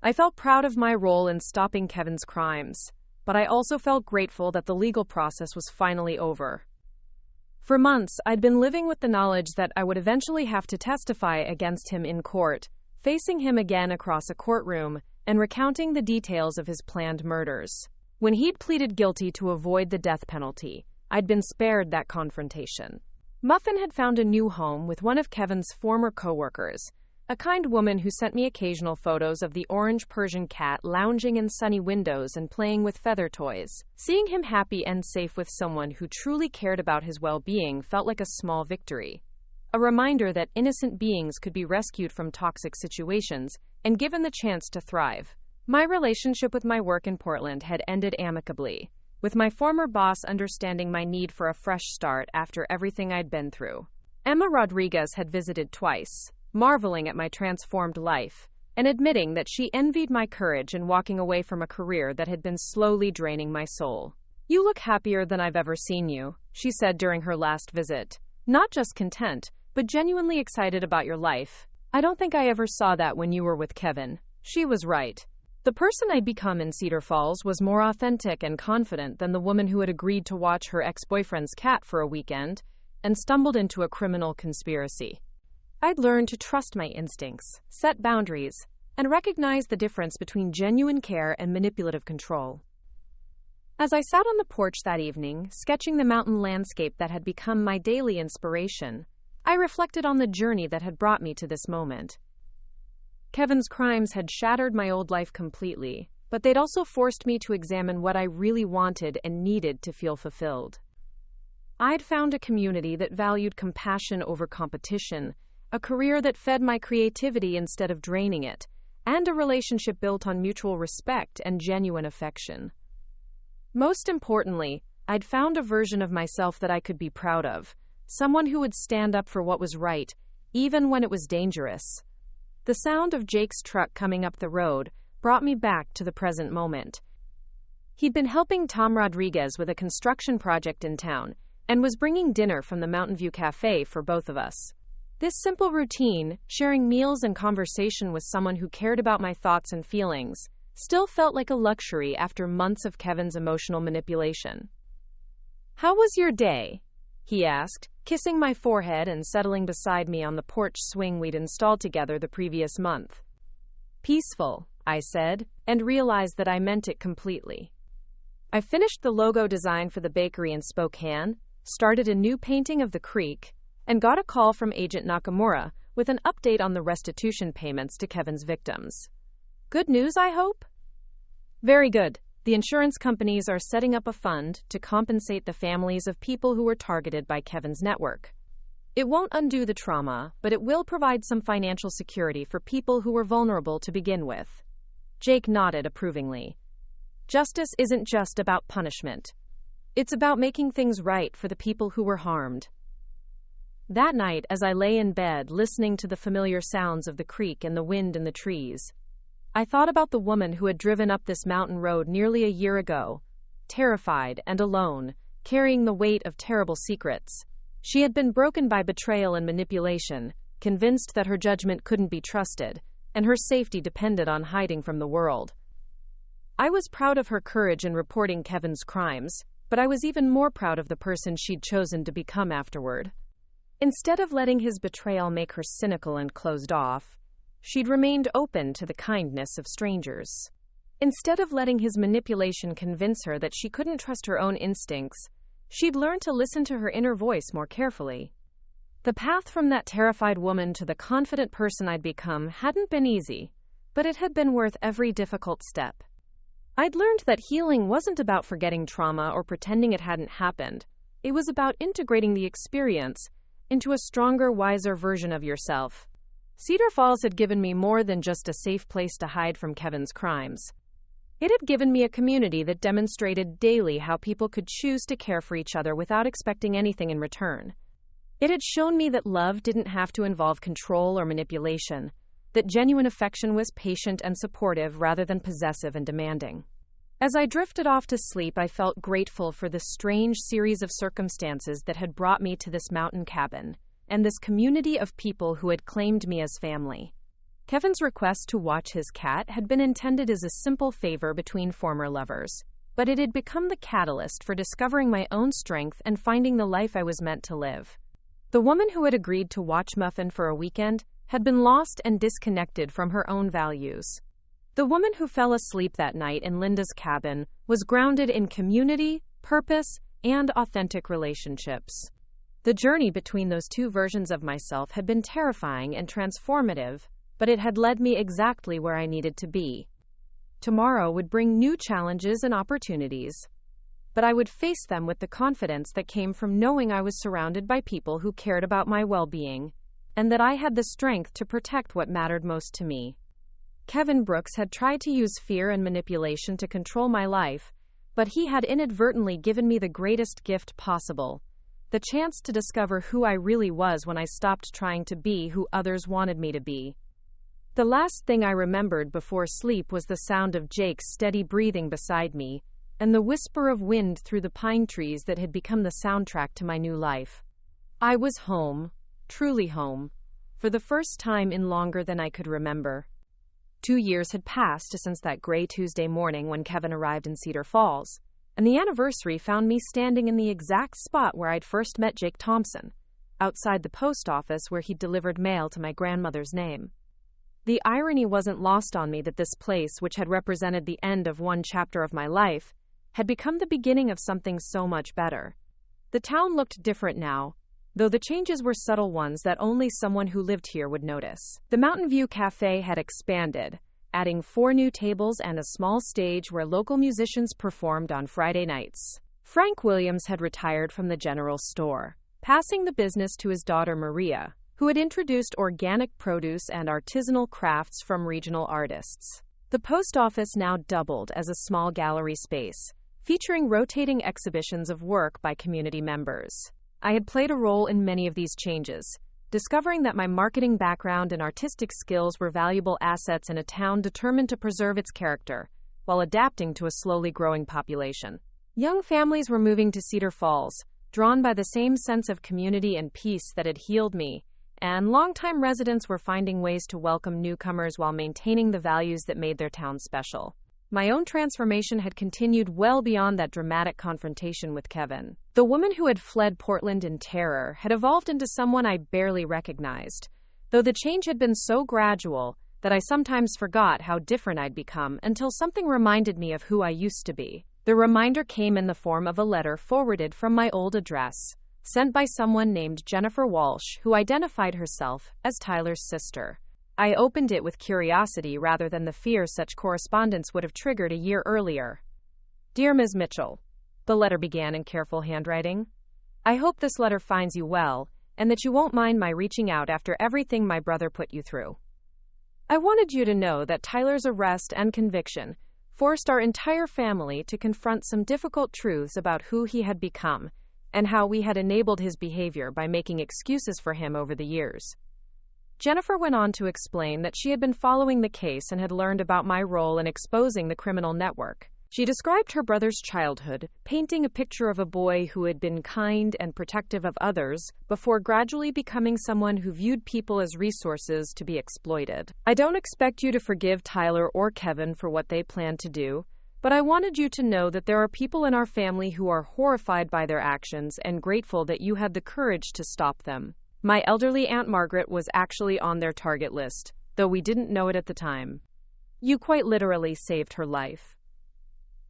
I felt proud of my role in stopping Kevin's crimes, but I also felt grateful that the legal process was finally over. For months, I'd been living with the knowledge that I would eventually have to testify against him in court, facing him again across a courtroom and recounting the details of his planned murders. When he'd pleaded guilty to avoid the death penalty, I'd been spared that confrontation. Muffin had found a new home with one of Kevin's former co-workers, a kind woman who sent me occasional photos of the orange Persian cat lounging in sunny windows and playing with feather toys. Seeing him happy and safe with someone who truly cared about his well-being felt like a small victory. A reminder that innocent beings could be rescued from toxic situations and given the chance to thrive. My relationship with my work in Portland had ended amicably, with my former boss understanding my need for a fresh start after everything I'd been through. Emma Rodriguez had visited twice, marveling at my transformed life, and admitting that she envied my courage in walking away from a career that had been slowly draining my soul. You look happier than I've ever seen you, she said during her last visit. Not just content, but genuinely excited about your life. I don't think I ever saw that when you were with Kevin. She was right. The person I'd become in Cedar Falls was more authentic and confident than the woman who had agreed to watch her ex-boyfriend's cat for a weekend and stumbled into a criminal conspiracy. I'd learned to trust my instincts, set boundaries, and recognize the difference between genuine care and manipulative control. As I sat on the porch that evening, sketching the mountain landscape that had become my daily inspiration, I reflected on the journey that had brought me to this moment. Kevin's crimes had shattered my old life completely, but they'd also forced me to examine what I really wanted and needed to feel fulfilled. I'd found a community that valued compassion over competition, a career that fed my creativity instead of draining it, and a relationship built on mutual respect and genuine affection. Most importantly, I'd found a version of myself that I could be proud of, someone who would stand up for what was right, even when it was dangerous. The sound of Jake's truck coming up the road brought me back to the present moment. He'd been helping Tom Rodriguez with a construction project in town and was bringing dinner from the Mountain View Cafe for both of us. This simple routine, sharing meals and conversation with someone who cared about my thoughts and feelings, still felt like a luxury after months of Kevin's emotional manipulation. "How was your day?" he asked, kissing my forehead and settling beside me on the porch swing we'd installed together the previous month. "Peaceful," I said, and realized that I meant it completely. I finished the logo design for the bakery in Spokane, started a new painting of the creek, and got a call from Agent Nakamura with an update on the restitution payments to Kevin's victims. "Good news, I hope?" "Very good. The insurance companies are setting up a fund to compensate the families of people who were targeted by Kevin's network. It won't undo the trauma, but it will provide some financial security for people who were vulnerable to begin with." Jake nodded approvingly. "Justice isn't just about punishment. It's about making things right for the people who were harmed." That night, as I lay in bed listening to the familiar sounds of the creek and the wind in the trees, I thought about the woman who had driven up this mountain road nearly a year ago, terrified and alone, carrying the weight of terrible secrets. She had been broken by betrayal and manipulation, convinced that her judgment couldn't be trusted, and her safety depended on hiding from the world. I was proud of her courage in reporting Kevin's crimes, but I was even more proud of the person she'd chosen to become afterward. Instead of letting his betrayal make her cynical and closed off, she'd remained open to the kindness of strangers. Instead of letting his manipulation convince her that she couldn't trust her own instincts, she'd learned to listen to her inner voice more carefully. The path from that terrified woman to the confident person I'd become hadn't been easy, but it had been worth every difficult step. I'd learned that healing wasn't about forgetting trauma or pretending it hadn't happened. It was about integrating the experience into a stronger, wiser version of yourself. Cedar Falls had given me more than just a safe place to hide from Kevin's crimes. It had given me a community that demonstrated daily how people could choose to care for each other without expecting anything in return. It had shown me that love didn't have to involve control or manipulation, that genuine affection was patient and supportive rather than possessive and demanding. As I drifted off to sleep, I felt grateful for the strange series of circumstances that had brought me to this mountain cabin, and this community of people who had claimed me as family. Kevin's request to watch his cat had been intended as a simple favor between former lovers, but it had become the catalyst for discovering my own strength and finding the life I was meant to live. The woman who had agreed to watch Muffin for a weekend had been lost and disconnected from her own values. The woman who fell asleep that night in Linda's cabin was grounded in community, purpose, and authentic relationships. The journey between those two versions of myself had been terrifying and transformative, but it had led me exactly where I needed to be. Tomorrow would bring new challenges and opportunities, but I would face them with the confidence that came from knowing I was surrounded by people who cared about my well-being, and that I had the strength to protect what mattered most to me. Kevin Brooks had tried to use fear and manipulation to control my life, but he had inadvertently given me the greatest gift possible: the chance to discover who I really was when I stopped trying to be who others wanted me to be. The last thing I remembered before sleep was the sound of Jake's steady breathing beside me, and the whisper of wind through the pine trees that had become the soundtrack to my new life. I was home, truly home, for the first time in longer than I could remember. 2 years had passed since that gray Tuesday morning when Kevin arrived in Cedar Falls, and the anniversary found me standing in the exact spot where I'd first met Jake Thompson, outside the post office where he'd delivered mail to my grandmother's name. The irony wasn't lost on me that this place, which had represented the end of one chapter of my life, had become the beginning of something so much better. The town looked different now, though the changes were subtle ones that only someone who lived here would notice. The Mountain View Cafe had expanded, adding 4 new tables and a small stage where local musicians performed on Friday nights. Frank Williams had retired from the general store, passing the business to his daughter Maria, who had introduced organic produce and artisanal crafts from regional artists. The post office now doubled as a small gallery space, featuring rotating exhibitions of work by community members. I had played a role in many of these changes, discovering that my marketing background and artistic skills were valuable assets in a town determined to preserve its character, while adapting to a slowly growing population. Young families were moving to Cedar Falls, drawn by the same sense of community and peace that had healed me, and longtime residents were finding ways to welcome newcomers while maintaining the values that made their town special. My own transformation had continued well beyond that dramatic confrontation with Kevin. The woman who had fled Portland in terror had evolved into someone I barely recognized, though the change had been so gradual that I sometimes forgot how different I'd become until something reminded me of who I used to be. The reminder came in the form of a letter forwarded from my old address, sent by someone named Jennifer Walsh, who identified herself as Tyler's sister. I opened it with curiosity rather than the fear such correspondence would have triggered a year earlier. Dear Ms. Mitchell, the letter began in careful handwriting. I hope this letter finds you well, and that you won't mind my reaching out after everything my brother put you through. I wanted you to know that Tyler's arrest and conviction forced our entire family to confront some difficult truths about who he had become, and how we had enabled his behavior by making excuses for him over the years. Jennifer went on to explain that she had been following the case and had learned about my role in exposing the criminal network. She described her brother's childhood, painting a picture of a boy who had been kind and protective of others, before gradually becoming someone who viewed people as resources to be exploited. I don't expect you to forgive Tyler or Kevin for what they planned to do, but I wanted you to know that there are people in our family who are horrified by their actions and grateful that you had the courage to stop them. My elderly Aunt Margaret was actually on their target list, though we didn't know it at the time. You quite literally saved her life.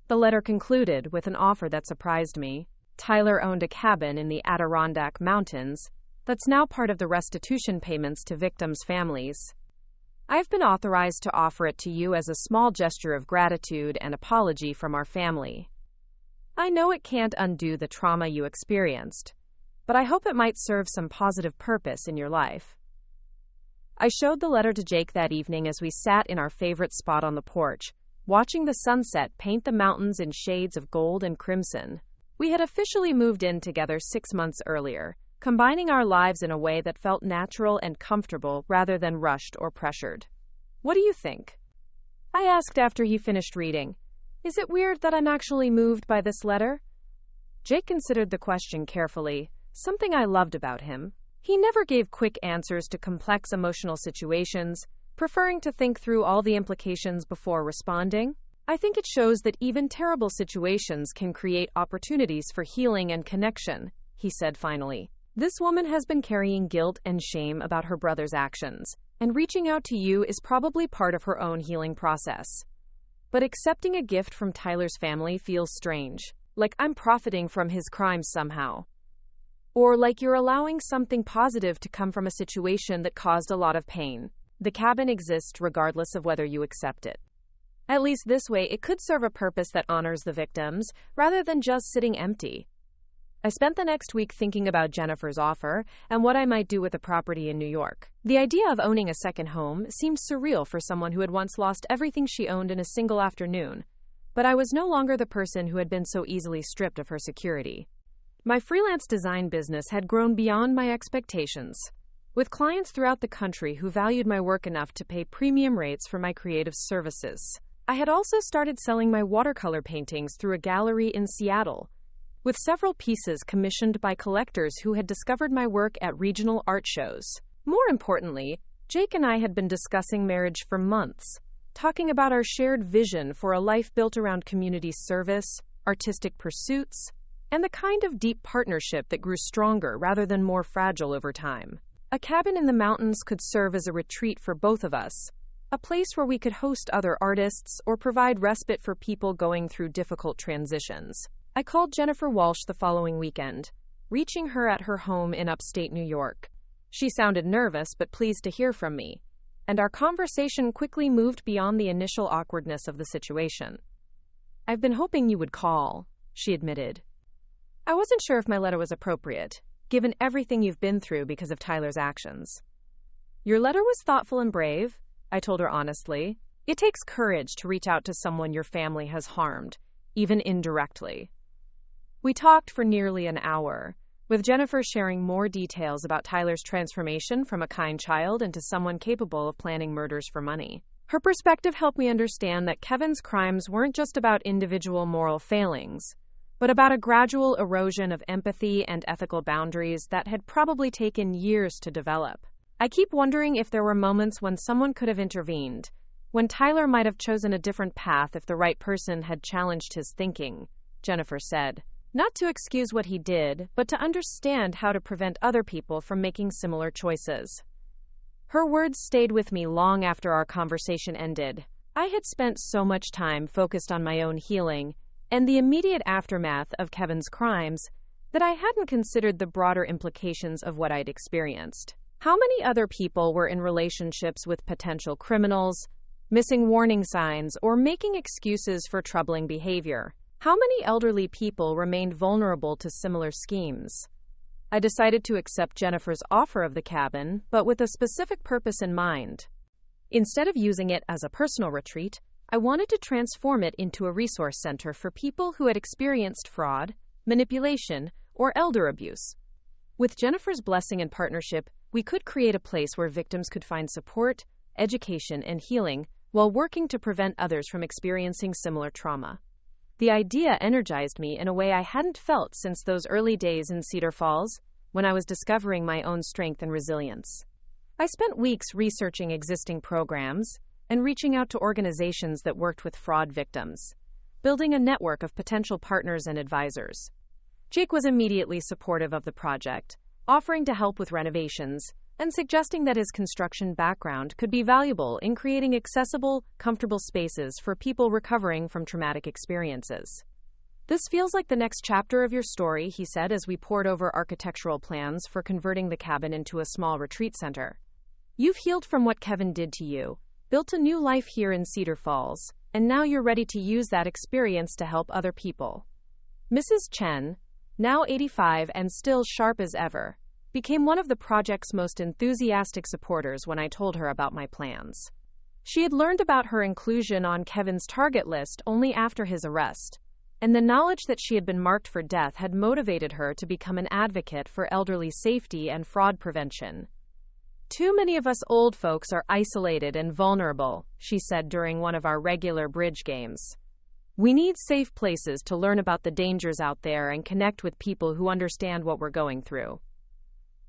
The letter concluded with an offer that surprised me. Tyler owned a cabin in the Adirondack Mountains that's now part of the restitution payments to victims' families. I've been authorized to offer it to you as a small gesture of gratitude and apology from our family. I know it can't undo the trauma you experienced, but I hope it might serve some positive purpose in your life. I showed the letter to Jake that evening as we sat in our favorite spot on the porch, watching the sunset paint the mountains in shades of gold and crimson. We had officially moved in together 6 months earlier, combining our lives in a way that felt natural and comfortable rather than rushed or pressured. What do you think? I asked after he finished reading. Is it weird that I'm actually moved by this letter? Jake considered the question carefully, something I loved about him. He never gave quick answers to complex emotional situations, preferring to think through all the implications before responding. I think it shows that even terrible situations can create opportunities for healing and connection, he said finally. This woman has been carrying guilt and shame about her brother's actions, and reaching out to you is probably part of her own healing process. But accepting a gift from Tyler's family feels strange, like I'm profiting from his crimes somehow. Or like you're allowing something positive to come from a situation that caused a lot of pain. The cabin exists regardless of whether you accept it. At least this way, it could serve a purpose that honors the victims, rather than just sitting empty. I spent the next week thinking about Jennifer's offer and what I might do with the property in New York. The idea of owning a second home seemed surreal for someone who had once lost everything she owned in a single afternoon, but I was no longer the person who had been so easily stripped of her security. My freelance design business had grown beyond my expectations, with clients throughout the country who valued my work enough to pay premium rates for my creative services. I had also started selling my watercolor paintings through a gallery in Seattle, with several pieces commissioned by collectors who had discovered my work at regional art shows. More importantly, Jake and I had been discussing marriage for months, talking about our shared vision for a life built around community service, artistic pursuits, and the kind of deep partnership that grew stronger rather than more fragile over time. A cabin in the mountains could serve as a retreat for both of us, a place where we could host other artists or provide respite for people going through difficult transitions. I called Jennifer Walsh the following weekend, reaching her at her home in upstate New York. She sounded nervous but pleased to hear from me, and our conversation quickly moved beyond the initial awkwardness of the situation. "I've been hoping you would call," she admitted. "I wasn't sure if my letter was appropriate, given everything you've been through because of Tyler's actions." "Your letter was thoughtful and brave," I told her honestly. "It takes courage to reach out to someone your family has harmed, even indirectly." We talked for nearly an hour, with Jennifer sharing more details about Tyler's transformation from a kind child into someone capable of planning murders for money. Her perspective helped me understand that Kevin's crimes weren't just about individual moral failings, but about a gradual erosion of empathy and ethical boundaries that had probably taken years to develop. "I keep wondering if there were moments when someone could have intervened, when Tyler might have chosen a different path if the right person had challenged his thinking," Jennifer said. "Not to excuse what he did, but to understand how to prevent other people from making similar choices." Her words stayed with me long after our conversation ended. I had spent so much time focused on my own healing and the immediate aftermath of Kevin's crimes that I hadn't considered the broader implications of what I'd experienced. How many other people were in relationships with potential criminals, missing warning signs, or making excuses for troubling behavior? How many elderly people remained vulnerable to similar schemes? I decided to accept Jennifer's offer of the cabin, but with a specific purpose in mind. Instead of using it as a personal retreat, I wanted to transform it into a resource center for people who had experienced fraud, manipulation, or elder abuse. With Jennifer's blessing and partnership, we could create a place where victims could find support, education, and healing while working to prevent others from experiencing similar trauma. The idea energized me in a way I hadn't felt since those early days in Cedar Falls, when I was discovering my own strength and resilience. I spent weeks researching existing programs and reaching out to organizations that worked with fraud victims, building a network of potential partners and advisors. Jake was immediately supportive of the project, offering to help with renovations and suggesting that his construction background could be valuable in creating accessible, comfortable spaces for people recovering from traumatic experiences. "This feels like the next chapter of your story," he said as we pored over architectural plans for converting the cabin into a small retreat center. "You've healed from what Kevin did to you, built a new life here in Cedar Falls, and now you're ready to use that experience to help other people." Mrs. Chen, now 85 and still sharp as ever, became one of the project's most enthusiastic supporters when I told her about my plans. She had learned about her inclusion on Kevin's target list only after his arrest, and the knowledge that she had been marked for death had motivated her to become an advocate for elderly safety and fraud prevention. "Too many of us old folks are isolated and vulnerable," she said during one of our regular bridge games. "We need safe places to learn about the dangers out there and connect with people who understand what we're going through."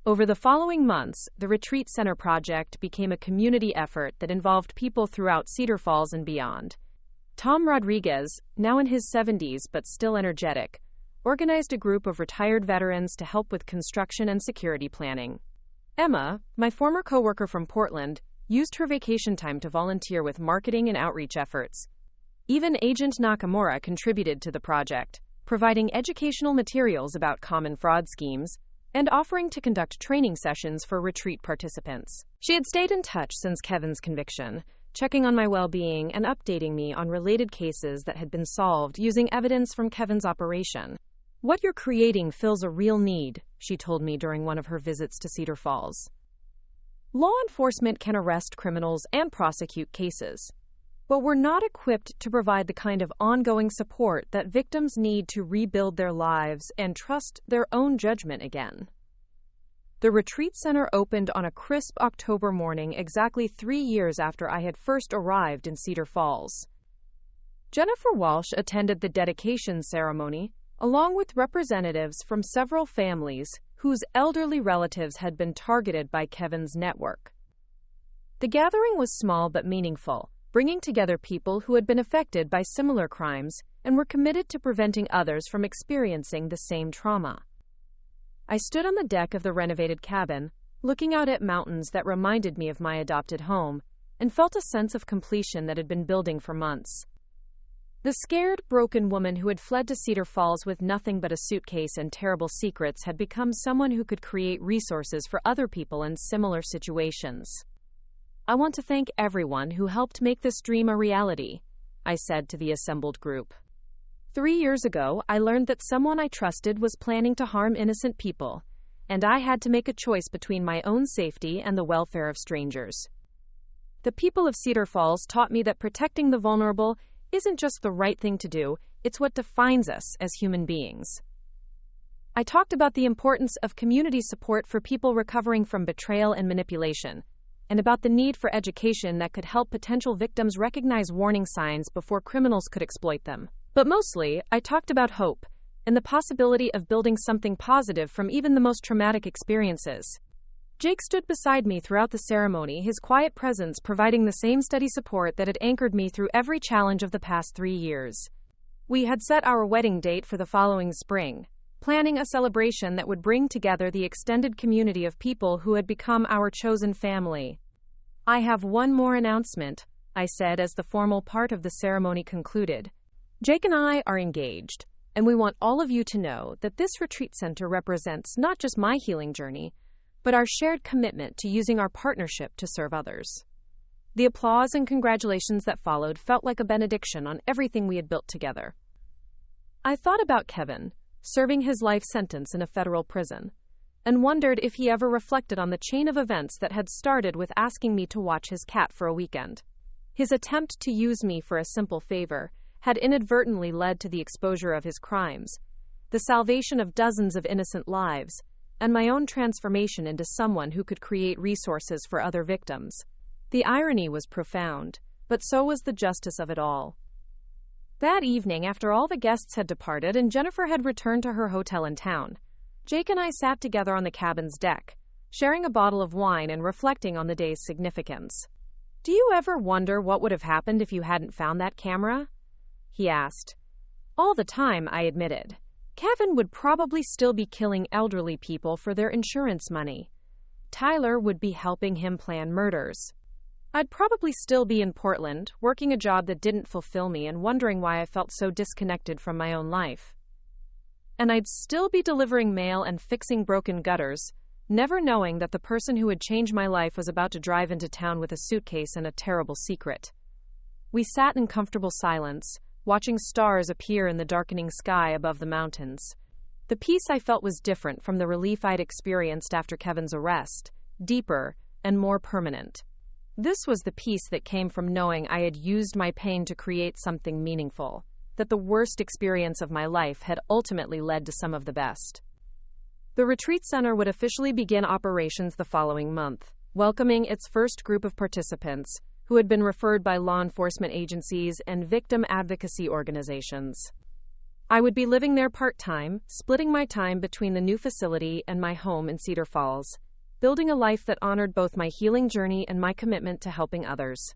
Over the following months, the Retreat Center project became a community effort that involved people throughout Cedar Falls and beyond. Tom Rodriguez, now in his 70s but still energetic, organized a group of retired veterans to help with construction and security planning. Emma, my former coworker from Portland, used her vacation time to volunteer with marketing and outreach efforts. Even Agent Nakamura contributed to the project, providing educational materials about common fraud schemes and offering to conduct training sessions for retreat participants. She had stayed in touch since Kevin's conviction, checking on my well-being and updating me on related cases that had been solved using evidence from Kevin's operation. "What you're creating fills a real need," she told me during one of her visits to Cedar Falls. "Law enforcement can arrest criminals and prosecute cases, but we're not equipped to provide the kind of ongoing support that victims need to rebuild their lives and trust their own judgment again." The retreat center opened on a crisp October morning exactly 3 years after I had first arrived in Cedar Falls. Jennifer Walsh attended the dedication ceremony, along with representatives from several families whose elderly relatives had been targeted by Kevin's network. The gathering was small but meaningful, bringing together people who had been affected by similar crimes and were committed to preventing others from experiencing the same trauma. I stood on the deck of the renovated cabin, looking out at mountains that reminded me of my adopted home, and felt a sense of completion that had been building for months. The scared, broken woman who had fled to Cedar Falls with nothing but a suitcase and terrible secrets had become someone who could create resources for other people in similar situations. "I want to thank everyone who helped make this dream a reality," I said to the assembled group. 3 years ago, I learned that someone I trusted was planning to harm innocent people, and I had to make a choice between my own safety and the welfare of strangers. The people of Cedar Falls taught me that protecting the vulnerable isn't just the right thing to do, it's what defines us as human beings. I talked about the importance of community support for people recovering from betrayal and manipulation, and about the need for education that could help potential victims recognize warning signs before criminals could exploit them. But mostly, I talked about hope and the possibility of building something positive from even the most traumatic experiences. Jake stood beside me throughout the ceremony, his quiet presence providing the same steady support that had anchored me through every challenge of the past 3 years. We had set our wedding date for the following spring, planning a celebration that would bring together the extended community of people who had become our chosen family. "I have one more announcement," I said as the formal part of the ceremony concluded. "Jake and I are engaged, and we want all of you to know that this retreat center represents not just my healing journey, but our shared commitment to using our partnership to serve others." The applause and congratulations that followed felt like a benediction on everything we had built together. I thought about Kevin, serving his life sentence in a federal prison, and wondered if he ever reflected on the chain of events that had started with asking me to watch his cat for a weekend. His attempt to use me for a simple favor had inadvertently led to the exposure of his crimes, the salvation of dozens of innocent lives, and my own transformation into someone who could create resources for other victims. The irony was profound, but so was the justice of it all. That evening, after all the guests had departed and Jennifer had returned to her hotel in town, Jake and I sat together on the cabin's deck, sharing a bottle of wine and reflecting on the day's significance. "Do you ever wonder what would have happened if you hadn't found that camera?" he asked. "All the time," I admitted. "Kevin would probably still be killing elderly people for their insurance money. Tyler would be helping him plan murders. I'd probably still be in Portland, working a job that didn't fulfill me and wondering why I felt so disconnected from my own life. And I'd still be delivering mail and fixing broken gutters, never knowing that the person who would change my life was about to drive into town with a suitcase and a terrible secret." We sat in comfortable silence, watching stars appear in the darkening sky above the mountains. The peace I felt was different from the relief I'd experienced after Kevin's arrest, deeper and more permanent. This was the peace that came from knowing I had used my pain to create something meaningful, that the worst experience of my life had ultimately led to some of the best. The retreat center would officially begin operations the following month, welcoming its first group of participants, who had been referred by law enforcement agencies and victim advocacy organizations. I would be living there part-time, splitting my time between the new facility and my home in Cedar Falls, building a life that honored both my healing journey and my commitment to helping others.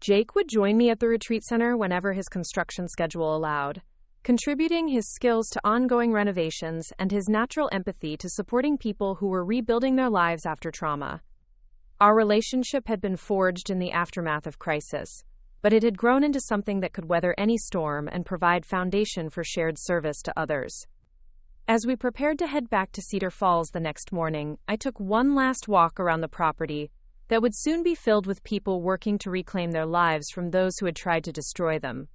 Jake would join me at the retreat center whenever his construction schedule allowed, contributing his skills to ongoing renovations and his natural empathy to supporting people who were rebuilding their lives after trauma. Our relationship had been forged in the aftermath of crisis, but it had grown into something that could weather any storm and provide foundation for shared service to others. As we prepared to head back to Cedar Falls the next morning, I took one last walk around the property that would soon be filled with people working to reclaim their lives from those who had tried to destroy them.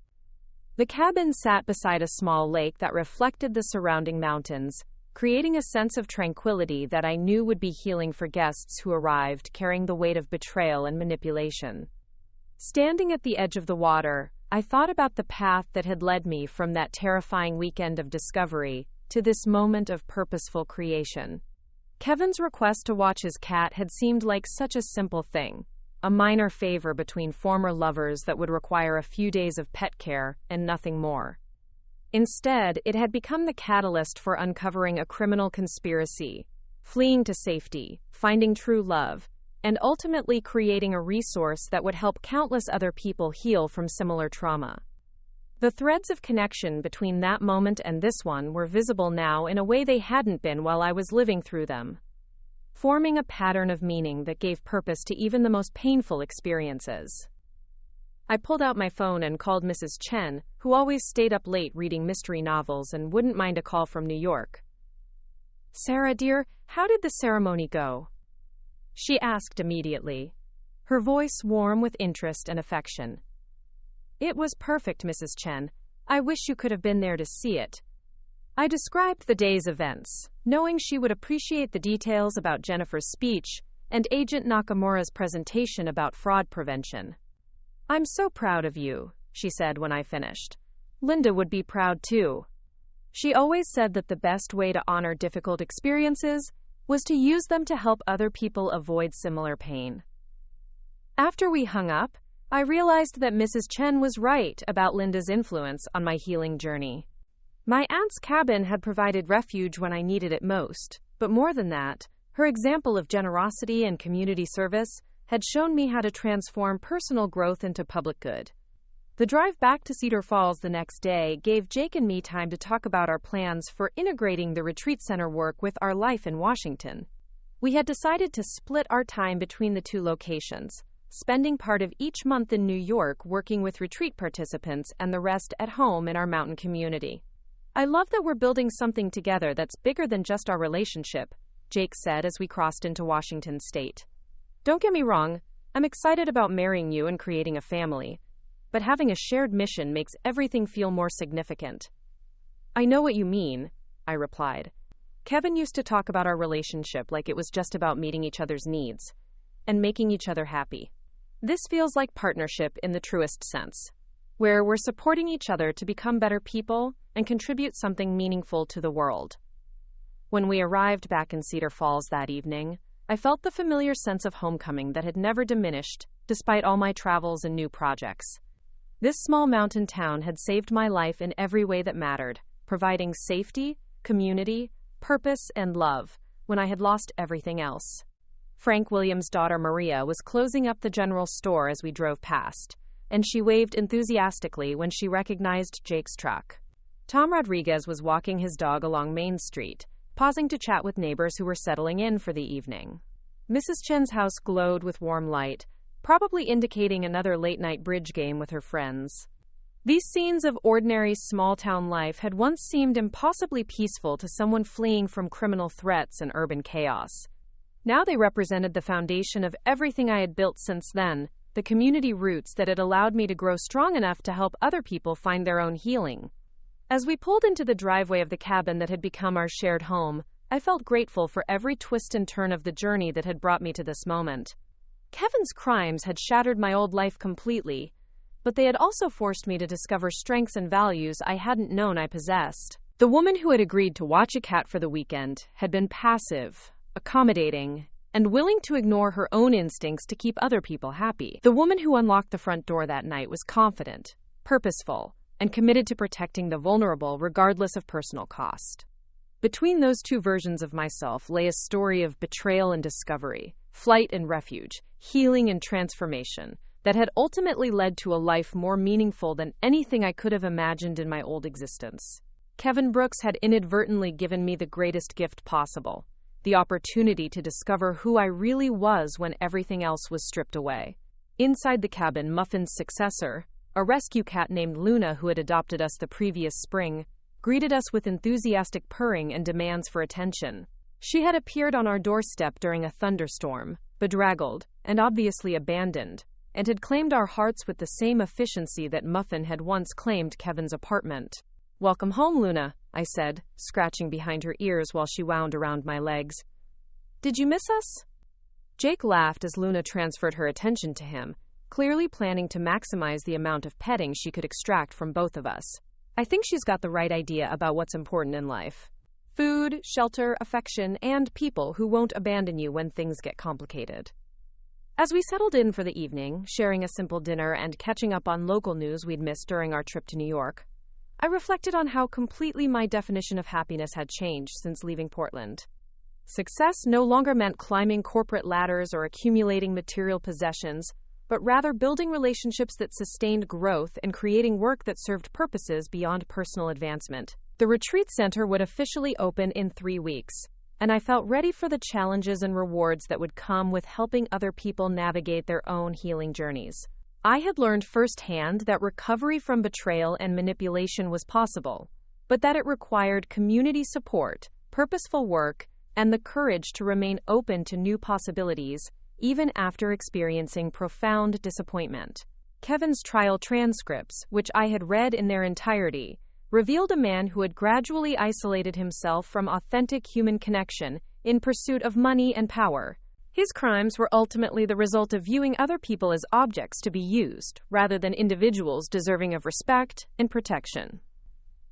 The cabin sat beside a small lake that reflected the surrounding mountains, creating a sense of tranquility that I knew would be healing for guests who arrived carrying the weight of betrayal and manipulation. Standing at the edge of the water, I thought about the path that had led me from that terrifying weekend of discovery to this moment of purposeful creation. Kevin's request to watch his cat had seemed like such a simple thing, a minor favor between former lovers that would require a few days of pet care and nothing more. Instead, it had become the catalyst for uncovering a criminal conspiracy, fleeing to safety, finding true love, and ultimately creating a resource that would help countless other people heal from similar trauma. The threads of connection between that moment and this one were visible now in a way they hadn't been while I was living through them. forming a pattern of meaning that gave purpose to even the most painful experiences. I pulled out my phone and called Mrs. Chen, who always stayed up late reading mystery novels and wouldn't mind a call from New York. "Sarah, dear, how did the ceremony go?" she asked immediately, her voice warm with interest and affection. "It was perfect, Mrs. Chen. I wish you could have been there to see it." I described the day's events, knowing she would appreciate the details about Jennifer's speech and Agent Nakamura's presentation about fraud prevention. "I'm so proud of you," she said when I finished. "Linda would be proud too." She always said that the best way to honor difficult experiences was to use them to help other people avoid similar pain. After we hung up, I realized that Mrs. Chen was right about Linda's influence on my healing journey. My aunt's cabin had provided refuge when I needed it most, but more than that, her example of generosity and community service had shown me how to transform personal growth into public good. The drive back to Cedar Falls the next day gave Jake and me time to talk about our plans for integrating the retreat center work with our life in Washington. We had decided to split our time between the two locations, spending part of each month in New York working with retreat participants and the rest at home in our mountain community. "I love that we're building something together that's bigger than just our relationship," Jake said as we crossed into Washington state. "Don't get me wrong, I'm excited about marrying you and creating a family, but having a shared mission makes everything feel more significant." "I know what you mean," I replied. "Kevin used to talk about our relationship like it was just about meeting each other's needs and making each other happy. This feels like partnership in the truest sense, where we're supporting each other to become better people and contribute something meaningful to the world." When we arrived back in Cedar Falls that evening, I felt the familiar sense of homecoming that had never diminished, despite all my travels and new projects. This small mountain town had saved my life in every way that mattered, providing safety, community, purpose, and love, when I had lost everything else. Frank Williams' daughter Maria was closing up the general store as we drove past, and she waved enthusiastically when she recognized Jake's truck. Tom Rodriguez was walking his dog along Main Street, pausing to chat with neighbors who were settling in for the evening. Mrs. Chen's house glowed with warm light, probably indicating another late-night bridge game with her friends. These scenes of ordinary small-town life had once seemed impossibly peaceful to someone fleeing from criminal threats and urban chaos. Now they represented the foundation of everything I had built since then, the community roots that had allowed me to grow strong enough to help other people find their own healing. As we pulled into the driveway of the cabin that had become our shared home, I felt grateful for every twist and turn of the journey that had brought me to this moment. Kevin's crimes had shattered my old life completely, but they had also forced me to discover strengths and values I hadn't known I possessed. The woman who had agreed to watch a cat for the weekend had been passive, accommodating, and willing to ignore her own instincts to keep other people happy. The woman who unlocked the front door that night was confident, purposeful, and committed to protecting the vulnerable regardless of personal cost. Between those two versions of myself lay a story of betrayal and discovery, flight and refuge, healing and transformation, that had ultimately led to a life more meaningful than anything I could have imagined in my old existence. Kevin Brooks had inadvertently given me the greatest gift possible, the opportunity to discover who I really was when everything else was stripped away. Inside the cabin, Muffin's successor, a rescue cat named Luna who had adopted us the previous spring, greeted us with enthusiastic purring and demands for attention. She had appeared on our doorstep during a thunderstorm, bedraggled and obviously abandoned, and had claimed our hearts with the same efficiency that Muffin had once claimed Kevin's apartment. "Welcome home, Luna," I said, scratching behind her ears while she wound around my legs. "Did you miss us?" Jake laughed as Luna transferred her attention to him, clearly planning to maximize the amount of petting she could extract from both of us. "I think she's got the right idea about what's important in life. Food, shelter, affection, and people who won't abandon you when things get complicated." As we settled in for the evening, sharing a simple dinner and catching up on local news we'd missed during our trip to New York, I reflected on how completely my definition of happiness had changed since leaving Portland. Success no longer meant climbing corporate ladders or accumulating material possessions, but rather building relationships that sustained growth and creating work that served purposes beyond personal advancement. The retreat center would officially open in 3 weeks, and I felt ready for the challenges and rewards that would come with helping other people navigate their own healing journeys. I had learned firsthand that recovery from betrayal and manipulation was possible, but that it required community support, purposeful work, and the courage to remain open to new possibilities, even after experiencing profound disappointment. Kevin's trial transcripts, which I had read in their entirety, revealed a man who had gradually isolated himself from authentic human connection in pursuit of money and power. His crimes were ultimately the result of viewing other people as objects to be used, rather than individuals deserving of respect and protection.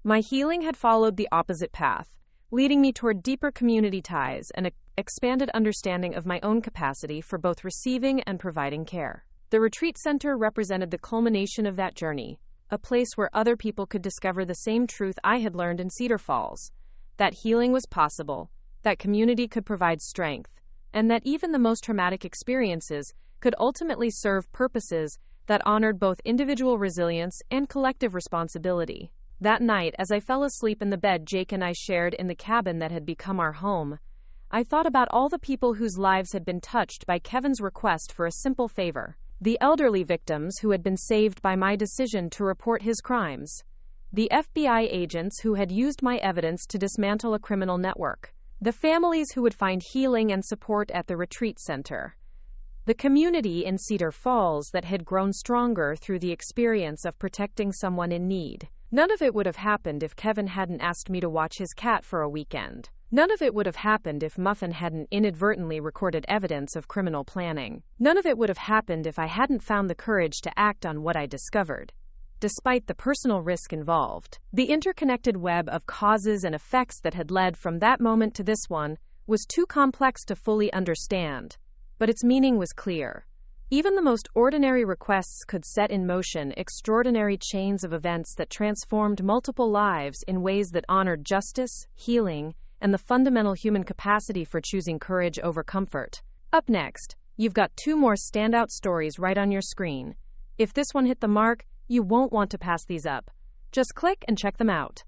My healing had followed the opposite path, leading me toward deeper community ties and an expanded understanding of my own capacity for both receiving and providing care. The retreat center represented the culmination of that journey, a place where other people could discover the same truth I had learned in Cedar Falls, that healing was possible, that community could provide strength, and that even the most traumatic experiences could ultimately serve purposes that honored both individual resilience and collective responsibility. That night, as I fell asleep in the bed Jake and I shared in the cabin that had become our home, I thought about all the people whose lives had been touched by Kevin's request for a simple favor. The elderly victims who had been saved by my decision to report his crimes. The FBI agents who had used my evidence to dismantle a criminal network. The families who would find healing and support at the retreat center. The community in Cedar Falls that had grown stronger through the experience of protecting someone in need. None of it would have happened if Kevin hadn't asked me to watch his cat for a weekend. None of it would have happened if Muffin hadn't inadvertently recorded evidence of criminal planning. None of it would have happened if I hadn't found the courage to act on what I discovered. Despite the personal risk involved, the interconnected web of causes and effects that had led from that moment to this one was too complex to fully understand, but its meaning was clear. Even the most ordinary requests could set in motion extraordinary chains of events that transformed multiple lives in ways that honored justice, healing, and the fundamental human capacity for choosing courage over comfort. Up next, you've got 2 more standout stories right on your screen. If this one hit the mark, you won't want to pass these up. Just click and check them out.